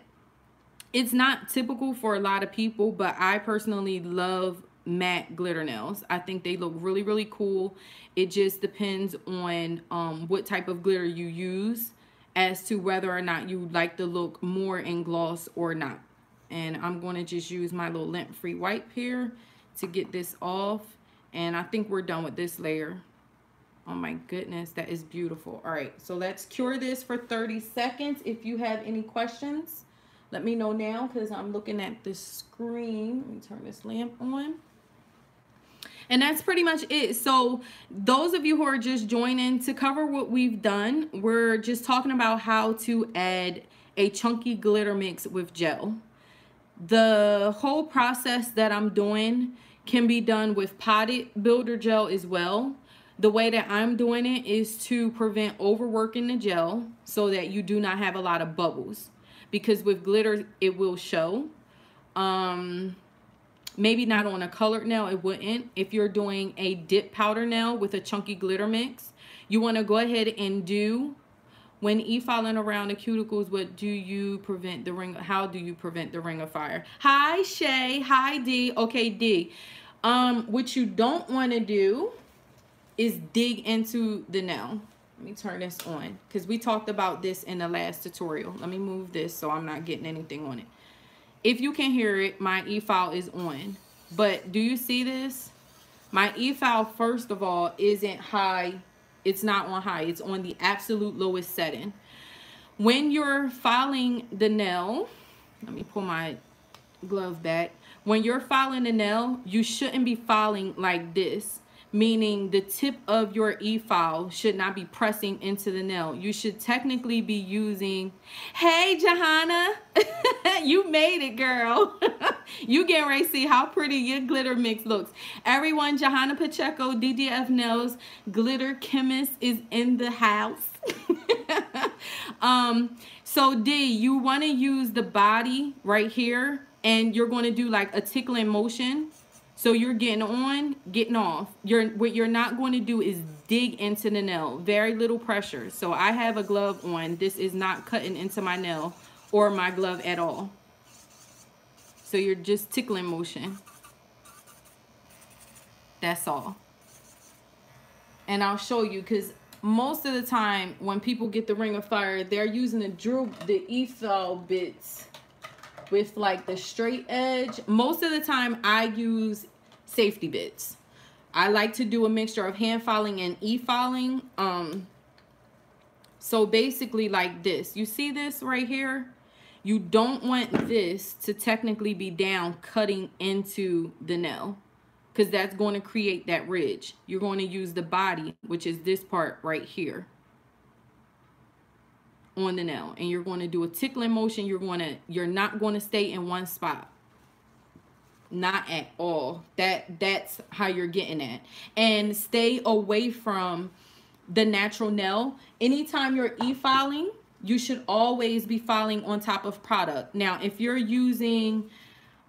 S1: it's not typical for a lot of people, but I personally love matte glitter nails. I think they look really, really cool. It just depends on what type of glitter you use as to whether or not you like the look more in gloss or not. And I'm going to just use my little lint-free wipe here to get this off. And I think we're done with this layer. Oh my goodness, that is beautiful. All right, so let's cure this for 30 seconds. If you have any questions, let me know now because I'm looking at the screen. Let me turn this lamp on. And that's pretty much it. So those of you who are just joining, to cover what we've done, we're just talking about how to add a chunky glitter mix with gel. The whole process that I'm doing can be done with potted builder gel as well. The way that I'm doing it is to prevent overworking the gel so that you do not have a lot of bubbles, because with glitter it will show. Maybe not on a colored nail, it wouldn't. If you're doing a dip powder nail with a chunky glitter mix, you want to go ahead and do, when e-filing around the cuticles, what do you prevent the ring? How do you prevent the ring of fire? Hi Shay, hi D. Okay, D. What you don't want to do is dig into the nail. Let me turn this on because we talked about this in the last tutorial. Let me move this so I'm not getting anything on it. If you can hear it, my e-file is on. But do you see this? My e-file, first of all, isn't high. It's not on high. It's on the absolute lowest setting. When you're filing the nail, let me pull my glove back. When you're filing the nail, you shouldn't be filing like this, meaning the tip of your e-file should not be pressing into the nail. You should technically be using, hey Johanna, you made it, girl. You getting ready to see how pretty your glitter mix looks. Everyone, Johanna Pacheco, DDF Nails Glitter Chemist is in the house. So D, you want to use the body right here, and you're going to do like a tickling motion. So you're getting on, getting off. What you're not going to do is dig into the nail. Very little pressure. So I have a glove on. This is not cutting into my nail or my glove at all. So you're just tickling motion. That's all. And I'll show you, because most of the time when people get the ring of fire, they're using the e-file bits with like the straight edge. Most of the time I use safety bits. I like to do a mixture of hand filing and e-filing. So basically like this. You see this right here? You don't want this to technically be down cutting into the nail, because that's going to create that ridge. You're going to use the body, which is this part right here, on the nail, and you're going to do a tickling motion. You're not going to stay in one spot. Not at all. That's how you're getting at. And stay away from the natural nail. Anytime you're e-filing, you should always be filing on top of product. Now, if you're using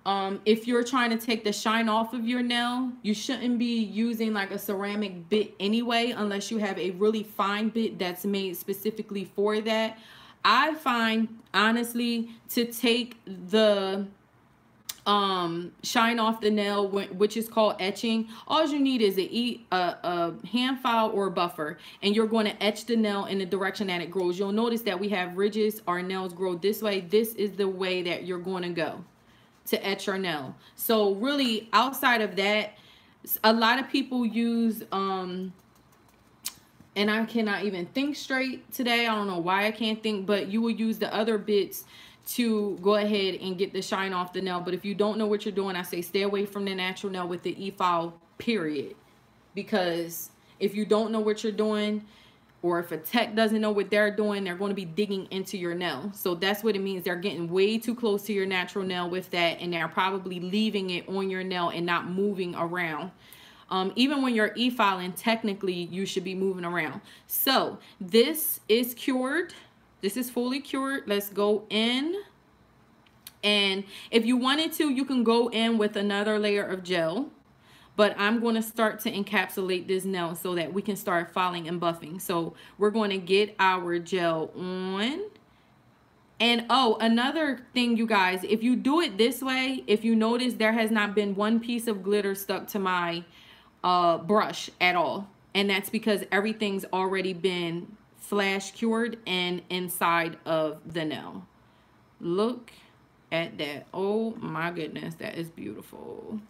S1: if you're trying to take the shine off of your nail, you shouldn't be using like a ceramic bit anyway, unless you have a really fine bit that's made specifically for that. I find, honestly, to take the shine off the nail, which is called etching, all you need is a hand file or a buffer, and you're going to etch the nail in the direction that it grows. You'll notice that we have ridges. Our nails grow this way. This is the way that you're going to go to etch your nail. So really, outside of that, a lot of people use and I cannot even think straight today. I don't know why I can't think, but you will use the other bits to go ahead and get the shine off the nail. But if you don't know what you're doing, I say stay away from the natural nail with the e-file, period. Because if you don't know what you're doing, or if a tech doesn't know what they're doing, they're going to be digging into your nail. So that's what it means. They're getting way too close to your natural nail with that, and they're probably leaving it on your nail and not moving around. Even when you're e-filing, technically you should be moving around. So this is cured. This is fully cured. Let's go in. And if you wanted to, you can go in with another layer of gel. But I'm going to start to encapsulate this nail so that we can start filing and buffing. So we're going to get our gel on. And oh, another thing, you guys, if you do it this way, if you notice there has not been one piece of glitter stuck to my brush at all. And that's because everything's already been flash cured and inside of the nail. Look at that. Oh my goodness, that is beautiful.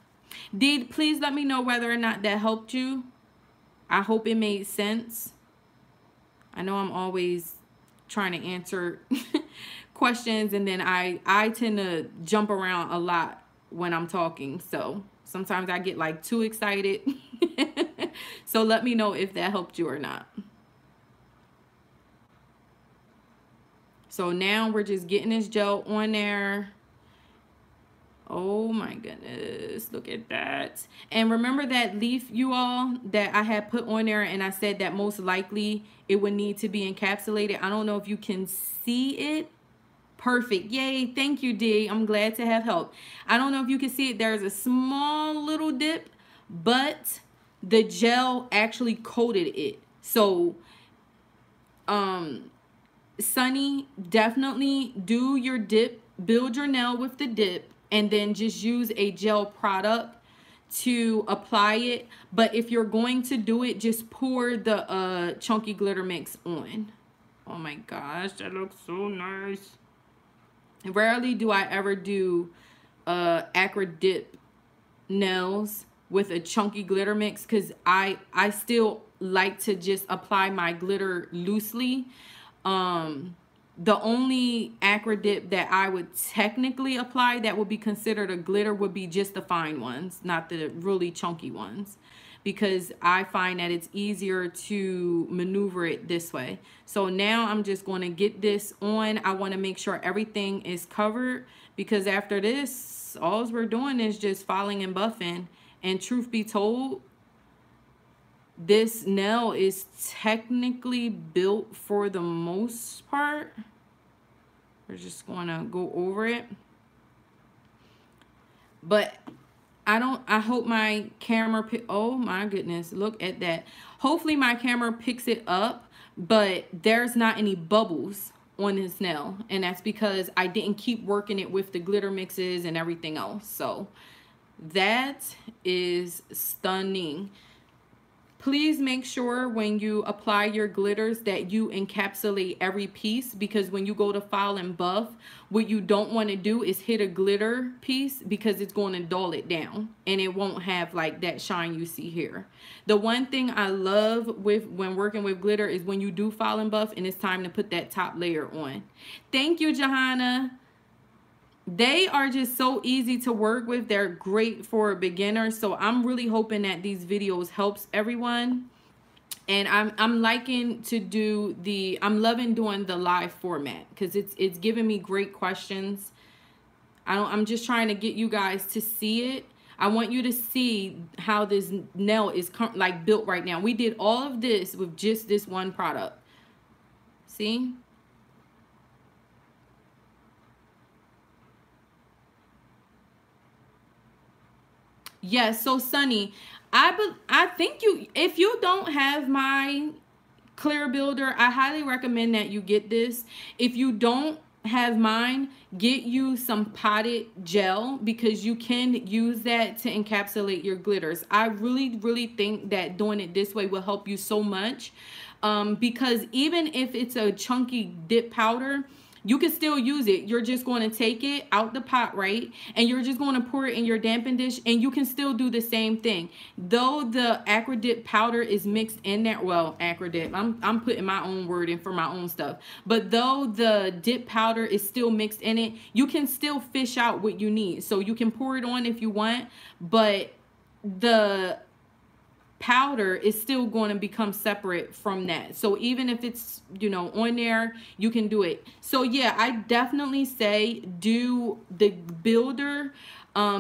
S1: Did please let me know whether or not that helped you. I hope it made sense. I know I'm always trying to answer questions, and then I tend to jump around a lot when I'm talking, so sometimes I get like too excited. So let me know if that helped you or not. So now we're just getting this gel on there. Oh my goodness, look at that. And remember that leaf, you all, that I had put on there, and I said that most likely it would need to be encapsulated. I don't know if you can see it. Perfect. Yay. Thank you, D. I'm glad to have helped. I don't know if you can see it. There's a small little dip, but the gel actually coated it. So, Sunny, definitely do your dip, build your nail with the dip, and then just use a gel product to apply it. But if you're going to do it, just pour the chunky glitter mix on. Oh my gosh, that looks so nice. Rarely do I ever do acry dip nails with a chunky glitter mix, because I still like to just apply my glitter loosely. The only acry dip that I would technically apply that would be considered a glitter would be just the fine ones, not the really chunky ones, because I find that it's easier to maneuver it this way. So now I'm just going to get this on. I want to make sure everything is covered, because after this, all we're doing is just filing and buffing. And truth be told, this nail is technically built for the most part. We're just going to go over it. But I hope my camera, oh my goodness, look at that. Hopefully my camera picks it up, but there's not any bubbles on this nail. And that's because I didn't keep working it with the glitter mixes and everything else. So that is stunning. Please make sure when you apply your glitters that you encapsulate every piece, because when you go to file and buff, what you don't want to do is hit a glitter piece, because it's going to dull it down and it won't have like that shine you see here. The one thing I love when working with glitter is when you do file and buff and it's time to put that top layer on. Thank you, Johanna. They are just so easy to work with. They're great for beginners. So I'm really hoping that these videos helps everyone. And I'm liking to do I'm loving doing the live format, because it's giving me great questions. I'm just trying to get you guys to see it. I want you to see how this nail is like built right now. We did all of this with just this one product. See? Yes, so Sunny, I think if you don't have my clear builder, I highly recommend that you get this. If you don't have mine, get you some potted gel, because you can use that to encapsulate your glitters. I really think that doing it this way will help you so much, because even if it's a chunky dip powder, you can still use it. You're just going to take it out the pot, right? And you're just going to pour it in your damping dish, and you can still do the same thing. Though the acry dip powder is mixed in there, well, acry dip, I'm putting my own word in for my own stuff. But though the dip powder is still mixed in it, you can still fish out what you need. So you can pour it on if you want, but the powder is still going to become separate from that. So even if it's, you know, on there, you can do it. So yeah, I definitely say do the builder,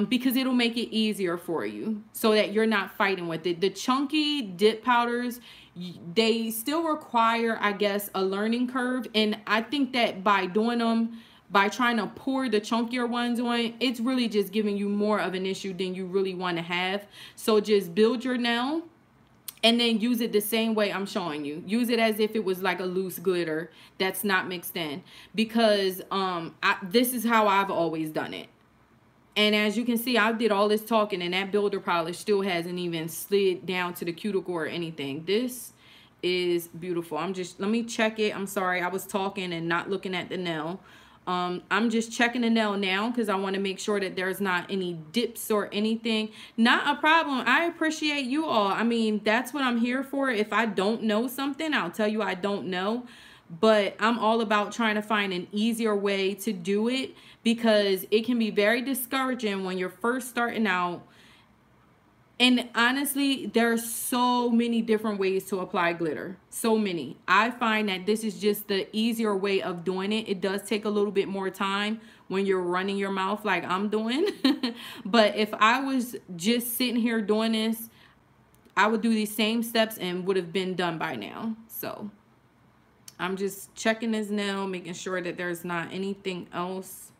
S1: because it'll make it easier for you so that you're not fighting with it. The chunky dip powders, they still require, I guess, a learning curve. And I think that by doing them, by trying to pour the chunkier ones on, it's really just giving you more of an issue than you really want to have. So just build your nail and then use it the same way I'm showing you. Use it as if it was like a loose glitter that's not mixed in, because this is how I've always done it. And as you can see, I did all this talking, and that builder polish still hasn't even slid down to the cuticle or anything. This is beautiful. Let me check it. I'm sorry, I was talking and not looking at the nail. I'm just checking the nail now because I want to make sure that there's not any dips or anything. Not a problem. I appreciate you all. I mean, that's what I'm here for. If I don't know something, I'll tell you I don't know. But I'm all about trying to find an easier way to do it, because it can be very discouraging when you're first starting out. And honestly, there are so many different ways to apply glitter. So many. I find that this is just the easier way of doing it. It does take a little bit more time when you're running your mouth like I'm doing. But if I was just sitting here doing this, I would do these same steps and would have been done by now. So I'm just checking this nail, making sure that there's not anything else.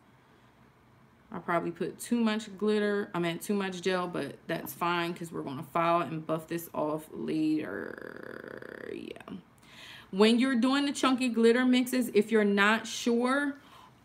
S1: I probably put too much glitter. I meant too much gel, but that's fine because we're going to file and buff this off later. Yeah. When you're doing the chunky glitter mixes, if you're not sure,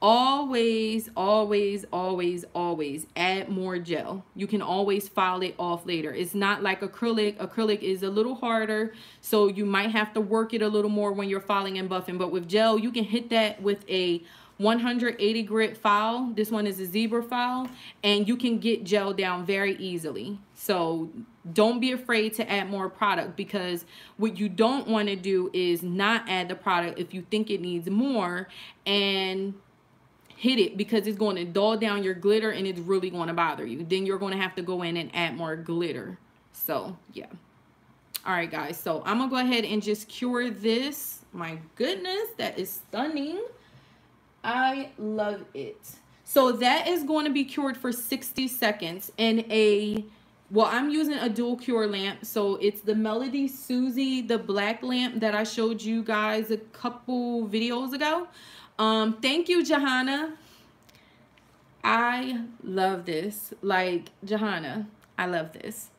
S1: always, always, always, always add more gel. You can always file it off later. It's not like acrylic. Acrylic is a little harder, so you might have to work it a little more when you're filing and buffing. But with gel, you can hit that with a 180 grit file. This one is a zebra file, and you can get gel down very easily. So don't be afraid to add more product, because what you don't want to do is not add the product if you think it needs more and hit it, because it's going to dull down your glitter and it's really going to bother you. Then you're going to have to go in and add more glitter. So yeah. All right, guys, so I'm gonna go ahead and just cure this. My goodness, that is stunning. I love it. So that is going to be cured for 60 seconds in a, well, I'm using a dual cure lamp. So it's the Melody Susie, the black lamp that I showed you guys a couple videos ago. Thank you, Johanna. I love this. Like, Johanna, I love this.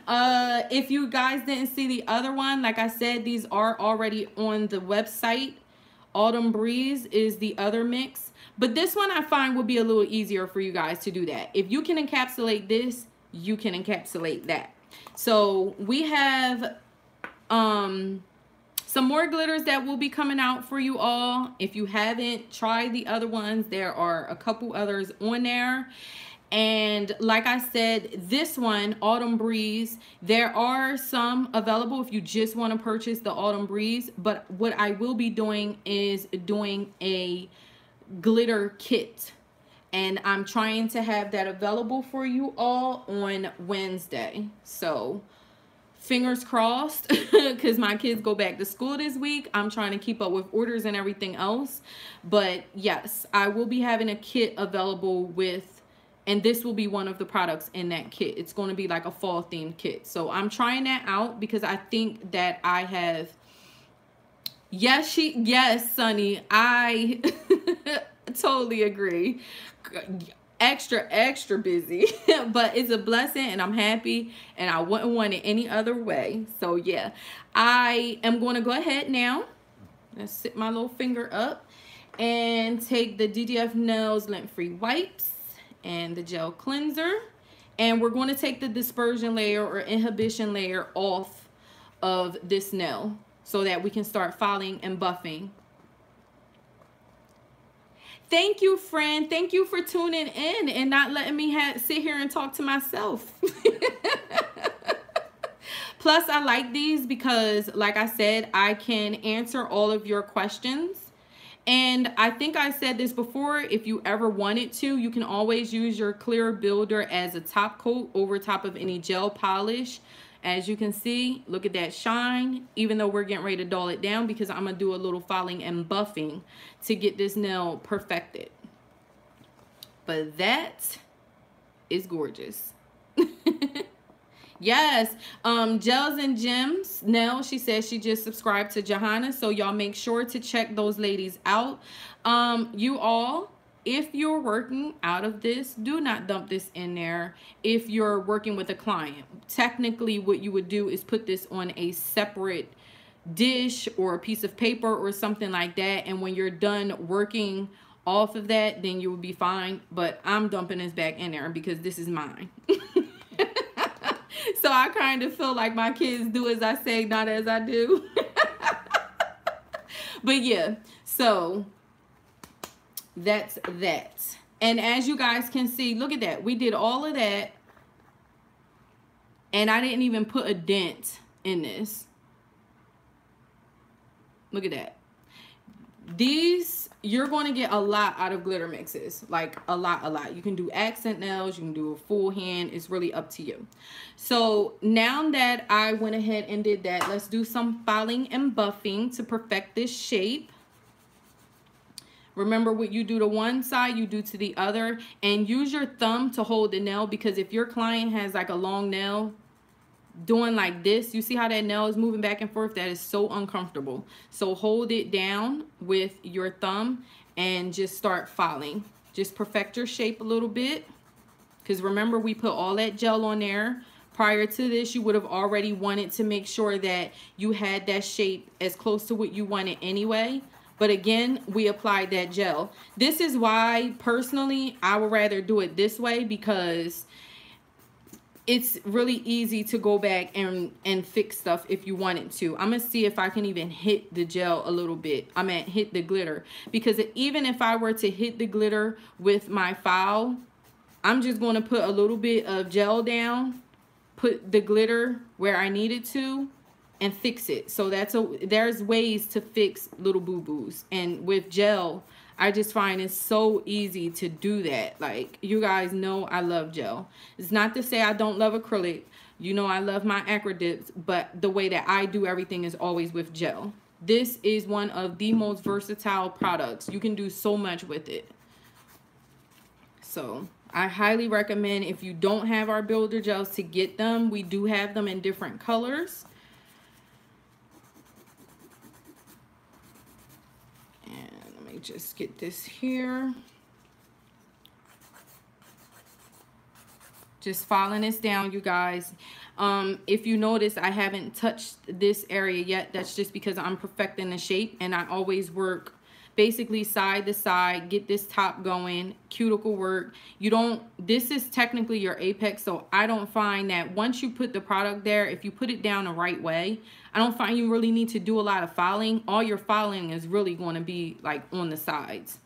S1: If you guys didn't see the other one, like I said, these are already on the website. Autumn Breeze is the other mix, but this one I find will be a little easier for you guys to do that. If you can encapsulate this, you can encapsulate that. So we have some more glitters that will be coming out for you all. If you haven't tried the other ones, there are a couple others on there. And like I said, this one, Autumn Breeze, there are some available if you just want to purchase the Autumn Breeze. But what I will be doing is doing a glitter kit. And I'm trying to have that available for you all on Wednesday. So fingers crossed, because my kids go back to school this week. I'm trying to keep up with orders and everything else. But yes, I will be having a kit available with, and this will be one of the products in that kit. It's going to be like a fall themed kit. So I'm trying that out because I think that I have, yes, Sunny, I totally agree. Extra busy, but it's a blessing and I'm happy and I wouldn't want it any other way. So yeah, I am going to go ahead now. Let's sit my little finger up and take the DDF Nails Lint-Free Wipes and the gel cleanser, and we're going to take the dispersion layer or inhibition layer off of this nail so that we can start filing and buffing. Thank you, friend. Thank you for tuning in and not letting me sit here and talk to myself. Plus, I like these because, like I said, I can answer all of your questions. And I think I said this before, if you ever wanted to, you can always use your clear builder as a top coat over top of any gel polish. As you can see, look at that shine, even though we're getting ready to dull it down because I'm going to do a little filing and buffing to get this nail perfected. But that is gorgeous. Yes, Gels and Gems. Nell, she says she just subscribed to Johanna, so y'all make sure to check those ladies out. You all, if you're working out of this, do not dump this in there. If you're working with a client, technically what you would do is put this on a separate dish or a piece of paper or something like that, and when you're done working off of that, then you will be fine. But I'm dumping this back in there because this is mine. So I kind of feel like my kids do as I say, not as I do. But yeah, so that's that. And as you guys can see, look at that. We did all of that, and I didn't even put a dent in this. Look at that. These, you're going to get a lot out of glitter mixes, like a lot. You can do accent nails, you can do a full hand. It's really up to you. So now that I went ahead and did that, let's do some filing and buffing to perfect this shape. Remember, what you do to one side, you do to the other, and use your thumb to hold the nail, because if your client has like a long nail, doing like this, you see how that nail is moving back and forth? That is so uncomfortable. So hold it down with your thumb and just start filing. Just perfect your shape a little bit, because remember, we put all that gel on there. Prior to this, you would have already wanted to make sure that you had that shape as close to what you wanted anyway. But again, we applied that gel. This is why personally I would rather do it this way, because it's really easy to go back and fix stuff if you wanted to. I'm gonna see if I can even hit the gel a little bit. I mean, hit the glitter, because even if I were to hit the glitter with my file, I'm just going to put a little bit of gel down, put the glitter where I need it to, and fix it. So there's ways to fix little boo-boos, and with gel, I just find it's so easy to do that. Like, you guys know I love gel. It's not to say I don't love acrylic. You know I love my acrylics, but the way that I do everything is always with gel. This is one of the most versatile products. You can do so much with it. So I highly recommend, if you don't have our builder gels, to get them. We do have them in different colors. Just get this here. Just filing this down, you guys. If you notice, I haven't touched this area yet. That's just because I'm perfecting the shape, and I always work basically side to side, get this top going, cuticle work. You don't, this is technically your apex, so I don't find that once you put the product there, if you put it down the right way, I don't find you really need to do a lot of filing. All your filing is really going to be like on the sides.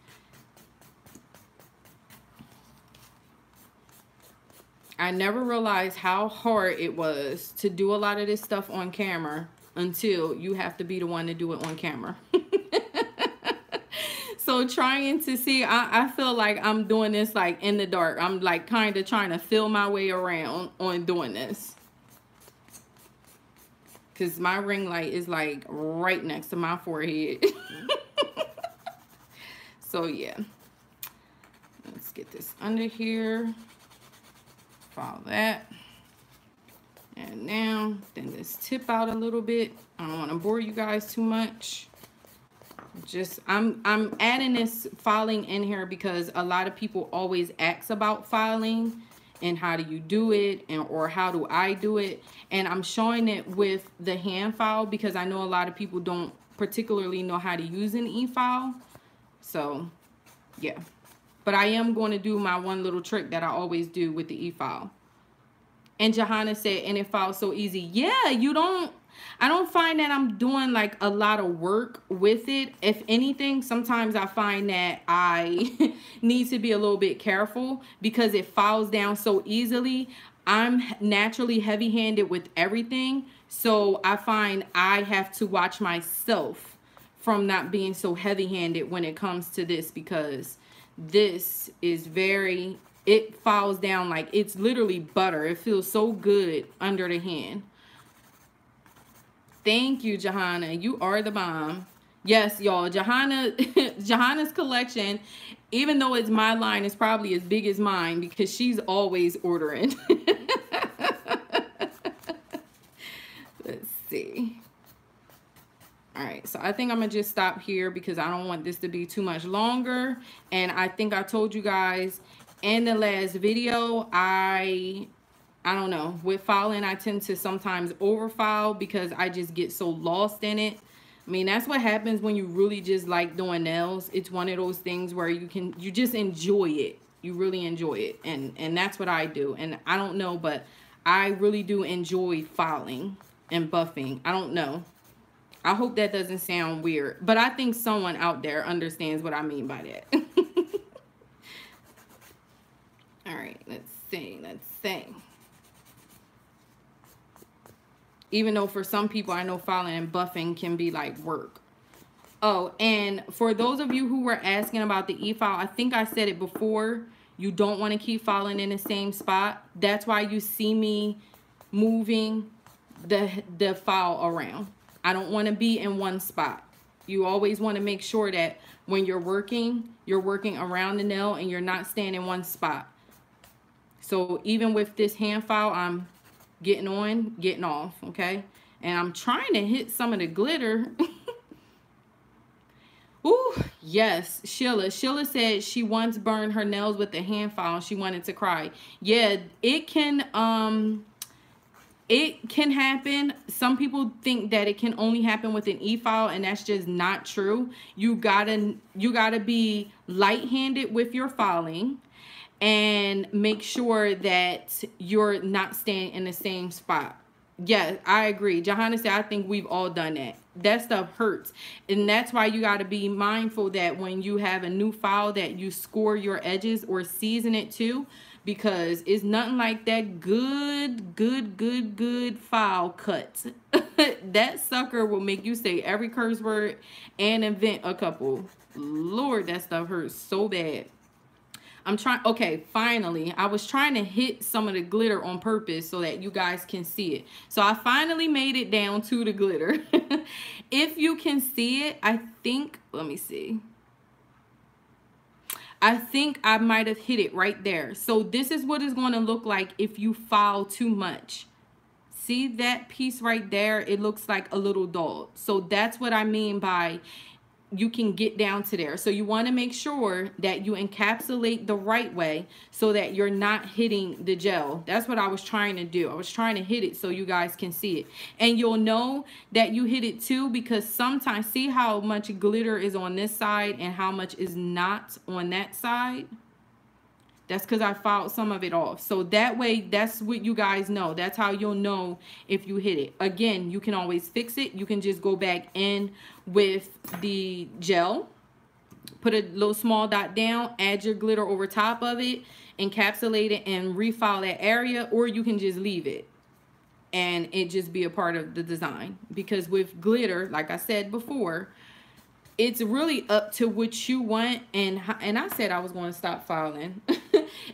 S1: I never realized how hard it was to do a lot of this stuff on camera until you have to be the one to do it on camera. So trying to see, I feel like I'm doing this like in the dark. I'm like kind of trying to feel my way around on doing this, because my ring light is like right next to my forehead. So yeah, let's get this under here. Follow that. And now, then this tip out a little bit. I don't want to bore you guys too much. Just, I'm adding this filing in here because a lot of people always ask about filing and how do you do it, or how do I do it. And I'm showing it with the hand file because I know a lot of people don't particularly know how to use an e-file. So yeah, but I am going to do my one little trick that I always do with the e-file. And Johanna said, and it files so easy. Yeah, I don't find that I'm doing like a lot of work with it. If anything, sometimes I find that I need to be a little bit careful because it files down so easily. I'm naturally heavy-handed with everything, so I find I have to watch myself from not being so heavy-handed when it comes to this, because this is very, it files down like it's literally butter. It feels so good under the hand. Thank you, Johanna. You are the bomb. Yes, y'all. Johanna's collection, even though it's my line, is probably as big as mine because she's always ordering. Let's see. All right, so I think I'm gonna just stop here because I don't want this to be too much longer. And I think I told you guys in the last video, I don't know, with filing I tend to sometimes overfile because I just get so lost in it. I mean, that's what happens when you really just like doing nails. It's one of those things where you just enjoy it. You really enjoy it, and that's what I do. And I don't know, but I really do enjoy filing and buffing. I don't know. I hope that doesn't sound weird, but I think someone out there understands what I mean by that. All right, let's see. Even though for some people, I know filing and buffing can be like work. Oh, and for those of you who were asking about the e-file, I think I said it before. You don't want to keep filing in the same spot. That's why you see me moving the file around. I don't want to be in one spot. You always want to make sure that when you're working around the nail and you're not staying in one spot. So even with this hand file, I'm getting on, getting off, okay? And I'm trying to hit some of the glitter. Ooh, yes, Sheila. Sheila said she once burned her nails with the hand file and she wanted to cry. Yeah, it can happen. Some people think that it can only happen with an e-file, and that's just not true. You gotta be light-handed with your filing and make sure that you're not staying in the same spot. Yeah, I agree. Johanna said, I think we've all done that. That stuff hurts. And that's why you got to be mindful that when you have a new file that you score your edges or season it too, because it's nothing like that good file cut. That sucker will make you say every curse word and invent a couple. Lord, that stuff hurts so bad. Okay, finally, I was trying to hit some of the glitter on purpose so that you guys can see it. So I finally made it down to the glitter. If you can see it, I think, let me see. I think I might have hit it right there. So this is what it's going to look like if you file too much. See that piece right there? It looks like a little dog. So that's what I mean by you can get down to there. So you want to make sure that you encapsulate the right way so that you're not hitting the gel. That's what I was trying to do. I was trying to hit it so you guys can see it. And you'll know that you hit it too because sometimes, see how much glitter is on this side and how much is not on that side? That's because I filed some of it off. So that way, that's what you guys know. That's how you'll know if you hit it. Again, you can always fix it. You can just go back in with the gel, put a little small dot down, add your glitter over top of it, encapsulate it, and refile that area, or you can just leave it and it just be a part of the design. Because with glitter, like I said before, it's really up to what you want, and I said I was going to stop filing.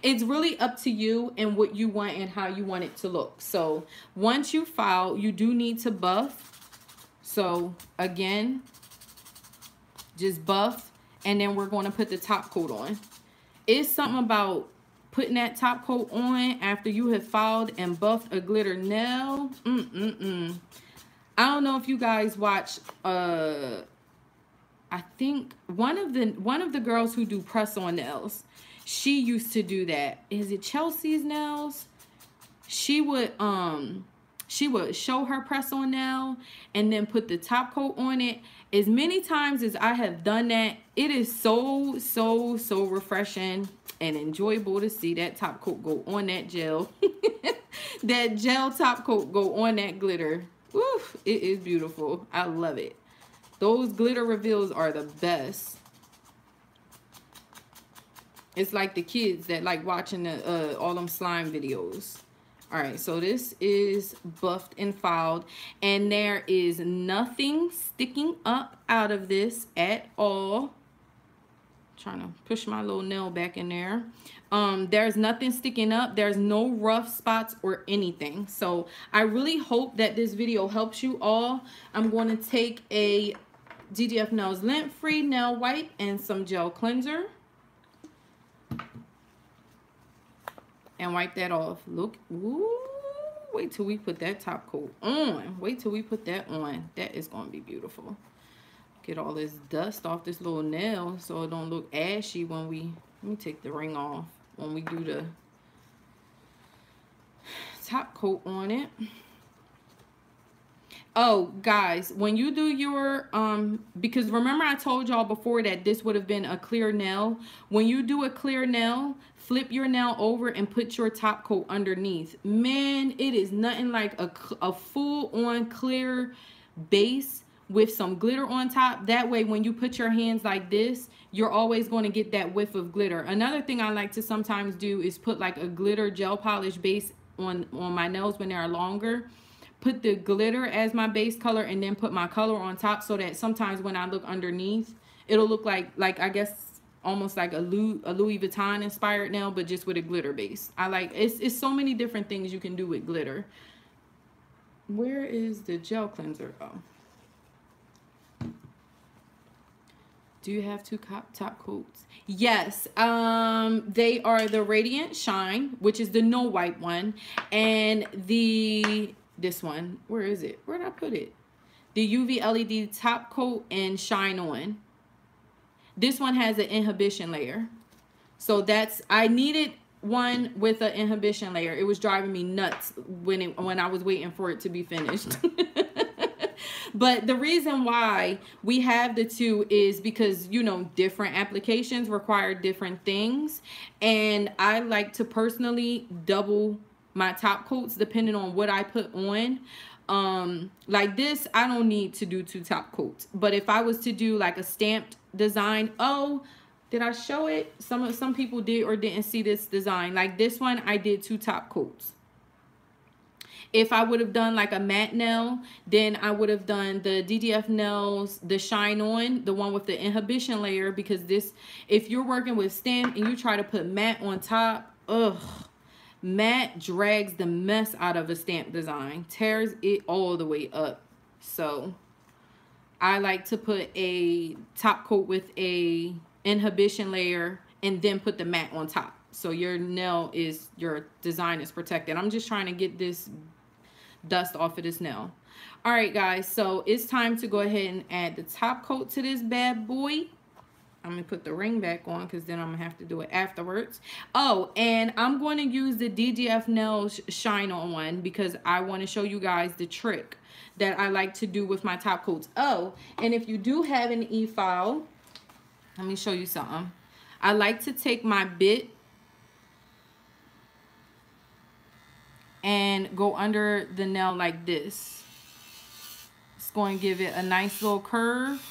S1: It's really up to you and what you want and how you want it to look. So once you file, you do need to buff. So again, just buff, and then we're going to put the top coat on. It's something about putting that top coat on after you have filed and buffed a glitter nail. I don't know if you guys watch I think one of the girls who do press on nails, she used to do that. Is it Chelsea's Nails? She would show her press on nail and then put the top coat on it. As many times as I have done that, it is so refreshing and enjoyable to see that top coat go on that gel. That gel top coat go on that glitter. Oof, it is beautiful. I love it. Those glitter reveals are the best. It's like the kids that like watching the all them slime videos. All right, so this is buffed and filed, and there is nothing sticking up out of this at all. Trying to push my little nail back in there. There's nothing sticking up. There's no rough spots or anything. So I really hope that this video helps you all. I'm going to take a DDF Nails lint-free nail wipe and some gel cleanser and wipe that off. Look, ooh, wait till we put that top coat on. Wait till we put that on. That is going to be beautiful. Get all this dust off this little nail so it don't look ashy when we, let me take the ring off, when we do the top coat on it. Oh, guys, when you do your, because remember I told y'all before that this would have been a clear nail. When you do a clear nail, flip your nail over and put your top coat underneath. Man, it is nothing like a full-on clear base with some glitter on top. That way, when you put your hands like this, you're always going to get that whiff of glitter. Another thing I like to sometimes do is put like a glitter gel polish base on my nails when they're longer. Put the glitter as my base color and then put my color on top, so that sometimes when I look underneath, it'll look like I guess almost like a Louis Vuitton inspired nail, but just with a glitter base. I like, it's so many different things you can do with glitter. Where is the gel cleanser? Oh. Do you have two top coats? Yes. They are the Radiant Shine, which is the no wipe one, and this one, where is it? Where did I put it? The UV LED top coat and Shine On. This one has an inhibition layer. So that's, I needed one with an inhibition layer. It was driving me nuts when I was waiting for it to be finished. But the reason why we have the two is because, you know, different applications require different things. And I like to personally double my top coats depending on what I put on. Like this, I don't need to do two top coats. But if I was to do like a stamped design, oh, did I show it? Some people did or didn't see this design. Like this one, I did two top coats. If I would have done like a matte nail, then I would have done the DDF Nails, the Shine On, the one with the inhibition layer, because this, if you're working with stamp and you try to put matte on top, ugh, matte drags the mess out of a stamp design, tears it all the way up. So I like to put a top coat with a inhibition layer and then put the matte on top. So your nail is, your design is protected. I'm just trying to get this dust off of this nail. All right, guys, so it's time to go ahead and add the top coat to this bad boy. I'm gonna put the ring back on because then I'm gonna have to do it afterwards. Oh, and I'm going to use the DDF Nails Shine On one because I want to show you guys the trick that I like to do with my top coats. Oh, and if you do have an e-file, let me show you something. I like to take my bit and go under the nail like this. It's going to give it a nice little curve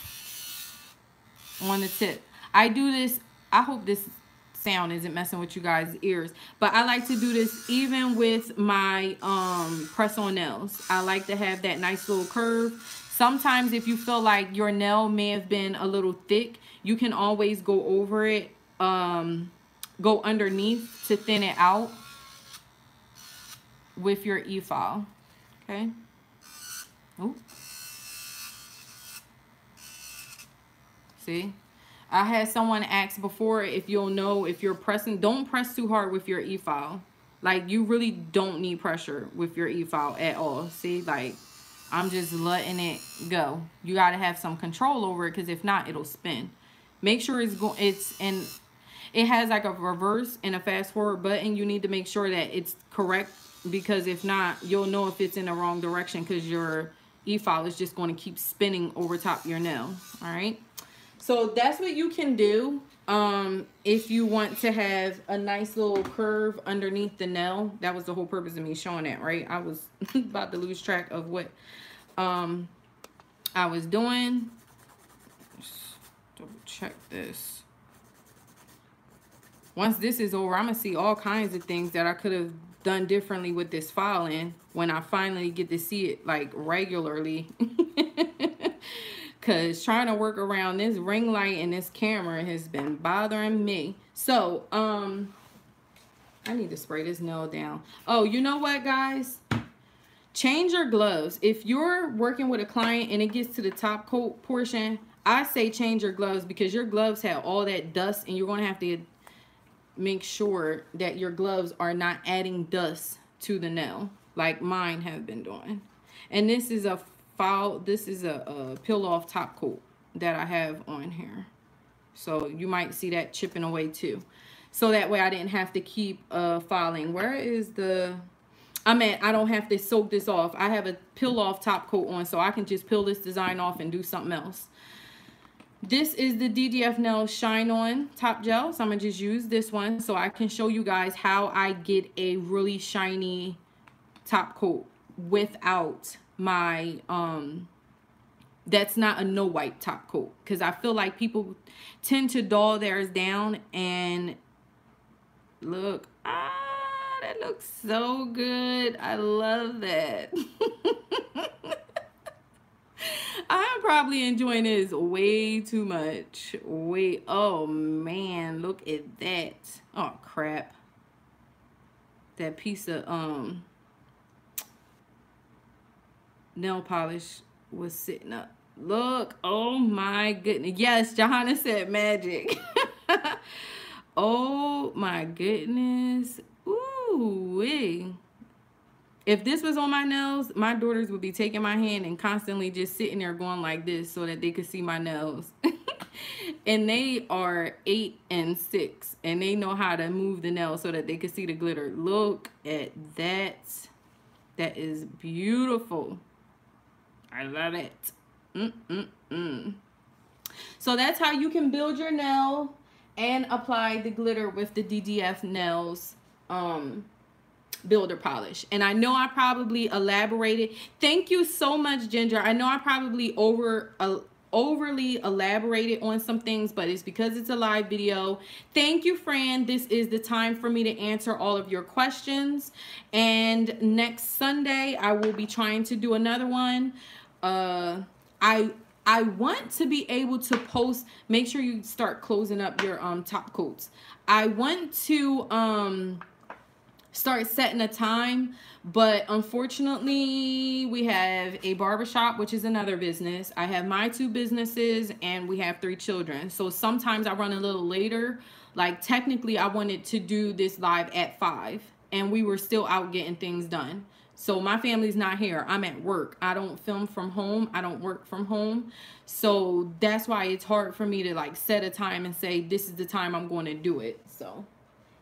S1: on the tip. I do this, I hope this sound isn't messing with you guys' ears, but I like to do this even with my press-on nails. I like to have that nice little curve. Sometimes if you feel like your nail may have been a little thick, you can always go over it, go underneath to thin it out with your e-file. Okay. Oh. See? I had someone ask before if you'll know if you're pressing, don't press too hard with your e-file. Like, you really don't need pressure with your e-file at all. See, like, I'm just letting it go. You got to have some control over it, because if not, it'll spin. Make sure it has like a reverse and a fast forward button. You need to make sure that it's correct, because if not, you'll know if it's in the wrong direction, because your e-file is just going to keep spinning over top your nail. All right. So that's what you can do if you want to have a nice little curve underneath the nail. That was the whole purpose of me showing that, right? I was about to lose track of what I was doing. Just double check this. Once this is over, I'm going to see all kinds of things that I could have done differently with this filing when I finally get to see it like regularly. Because trying to work around this ring light and this camera has been bothering me. So, I need to spray this nail down. Oh, you know what, guys? Change your gloves. If you're working with a client and it gets to the top coat portion, I say change your gloves, because your gloves have all that dust, and you're going to have to make sure that your gloves are not adding dust to the nail like mine have been doing. And this is a peel off top coat. that I have on here. So you might see that chipping away too. So that way I didn't have to keep filing. Where is the... I don't have to soak this off. I have a peel off top coat on, so I can just peel this design off and do something else. This is the DDF Nails Shine On Top Gel. So I'm going to just use this one so I can show you guys how I get a really shiny top coat without my, that's not a no wipe top coat. Because I feel like people tend to dull theirs down and look, that looks so good. I love that. I'm probably enjoying this way too much. Wait, oh man, look at that. Oh crap. That piece of nail polish was sitting up. Look, oh my goodness. Yes, Johanna said magic. Oh my goodness. Ooh-wee. If this was on my nails, my daughters would be taking my hand and constantly just sitting there going like this so that they could see my nails. And they are 8 and 6, and they know how to move the nails so that they could see the glitter. Look at that. That is beautiful. I love it. So that's how you can build your nail and apply the glitter with the DDF Nails Builder Polish. And I know I probably elaborated. Thank you so much, Ginger. I know I probably overly elaborated on some things, but it's because it's a live video. Thank you, Fran. This is the time for me to answer all of your questions. And next Sunday, I will be trying to do another one. I want to be able to post, make sure you start closing up your top coats. I want to start setting a time, but unfortunately we have a barbershop, which is another business. I have my 2 businesses and we have 3 children. So sometimes I run a little later. Like technically I wanted to do this live at 5 and we were still out getting things done. So my family's not here. I'm at work. I don't film from home. I don't work from home. So that's why it's hard for me to like set a time and say, this is the time I'm going to do it. So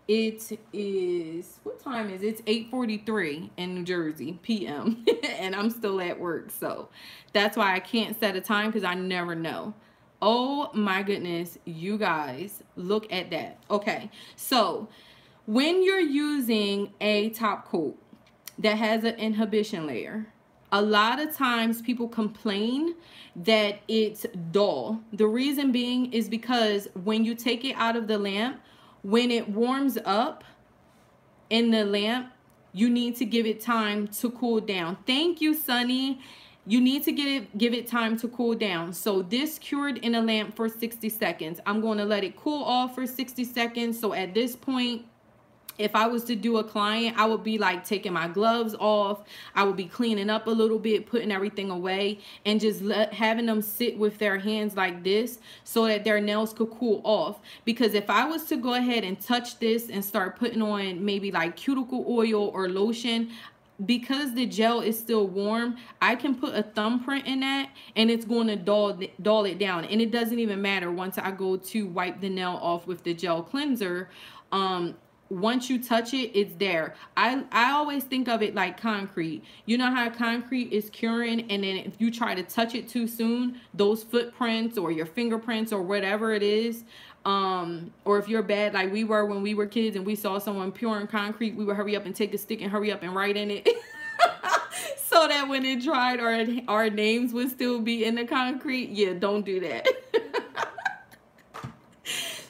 S1: it is, what time is it? It's 8:43 in New Jersey, PM. And I'm still at work. So that's why I can't set a time because I never know. Oh my goodness, you guys, look at that. Okay, so when you're using a top coat that has an inhibition layer, a lot of times people complain that it's dull. The reason being is because when you take it out of the lamp, when it warms up in the lamp, you need to give it time to cool down. Thank you, Sunny. You need to give it time to cool down. So this cured in a lamp for 60 seconds. I'm going to let it cool off for 60 seconds. So at this point, if I was to do a client, I would be like taking my gloves off. I would be cleaning up a little bit, putting everything away, and just having them sit with their hands like this so that their nails could cool off. Because if I was to go ahead and touch this and start putting on maybe like cuticle oil or lotion, because the gel is still warm, I can put a thumbprint in that and it's going to dull it down. And it doesn't even matter once I go to wipe the nail off with the gel cleanser. Once you touch it, it's there. I always think of it like concrete. You know how concrete is curing, and then if you try to touch it too soon, those footprints or your fingerprints or whatever it is, or if you're bad like we were when we were kids and we saw someone pouring concrete, we would hurry up and take a stick and hurry up and write in it. So that when it dried, our names would still be in the concrete. Yeah, don't do that.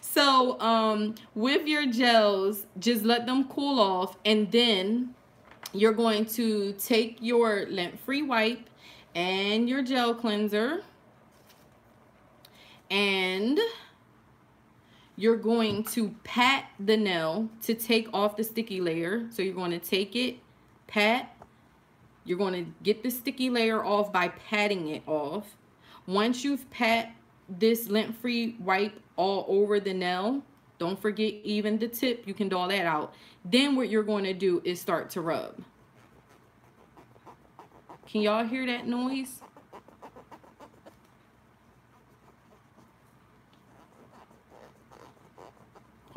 S1: So with your gels, just let them cool off, and then you're going to take your lint-free wipe and your gel cleanser, and you're going to pat the nail to take off the sticky layer. So you're going to take it, pat. You're going to get the sticky layer off by patting it off. Once you've pat this lint-free wipe all over the nail, don't forget even the tip, you can dull that out. Then what you're going to do is start to rub. Can y'all hear that noise?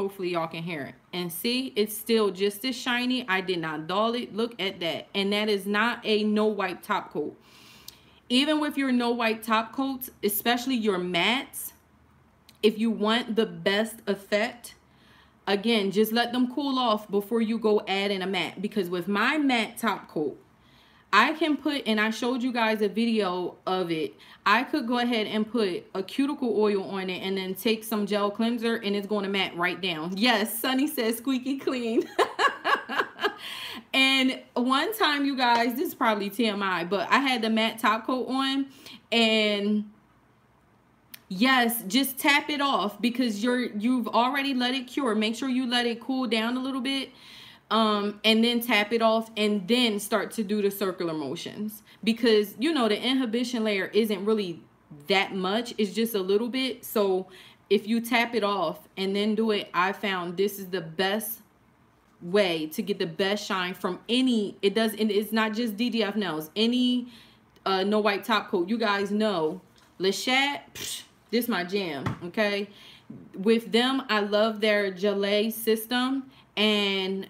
S1: Hopefully y'all can hear it. And see, it's still just as shiny. I did not dull it. Look at that. And that is not a no wipe top coat. Even with your no wipe top coats, especially your mattes, if you want the best effect, again, just let them cool off before you go add in a matte. Because with my matte top coat, I can put, and I showed you guys a video of it, I could go ahead and put a cuticle oil on it and then take some gel cleanser and it's going to matte right down. Yes, Sunny says squeaky clean. And one time, you guys, this is probably TMI, but I had the matte top coat on, and yes, just tap it off because you've already let it cure. Make sure you let it cool down a little bit. And then tap it off and then start to do the circular motions, because you know the inhibition layer isn't really that much, it's just a little bit. So if you tap it off and then do it, I found this is the best way to get the best shine from any, it's not just DDF Nails, any no wipe top coat. You guys know Lachat, this is my jam. Okay, with them, I love their gelée system, and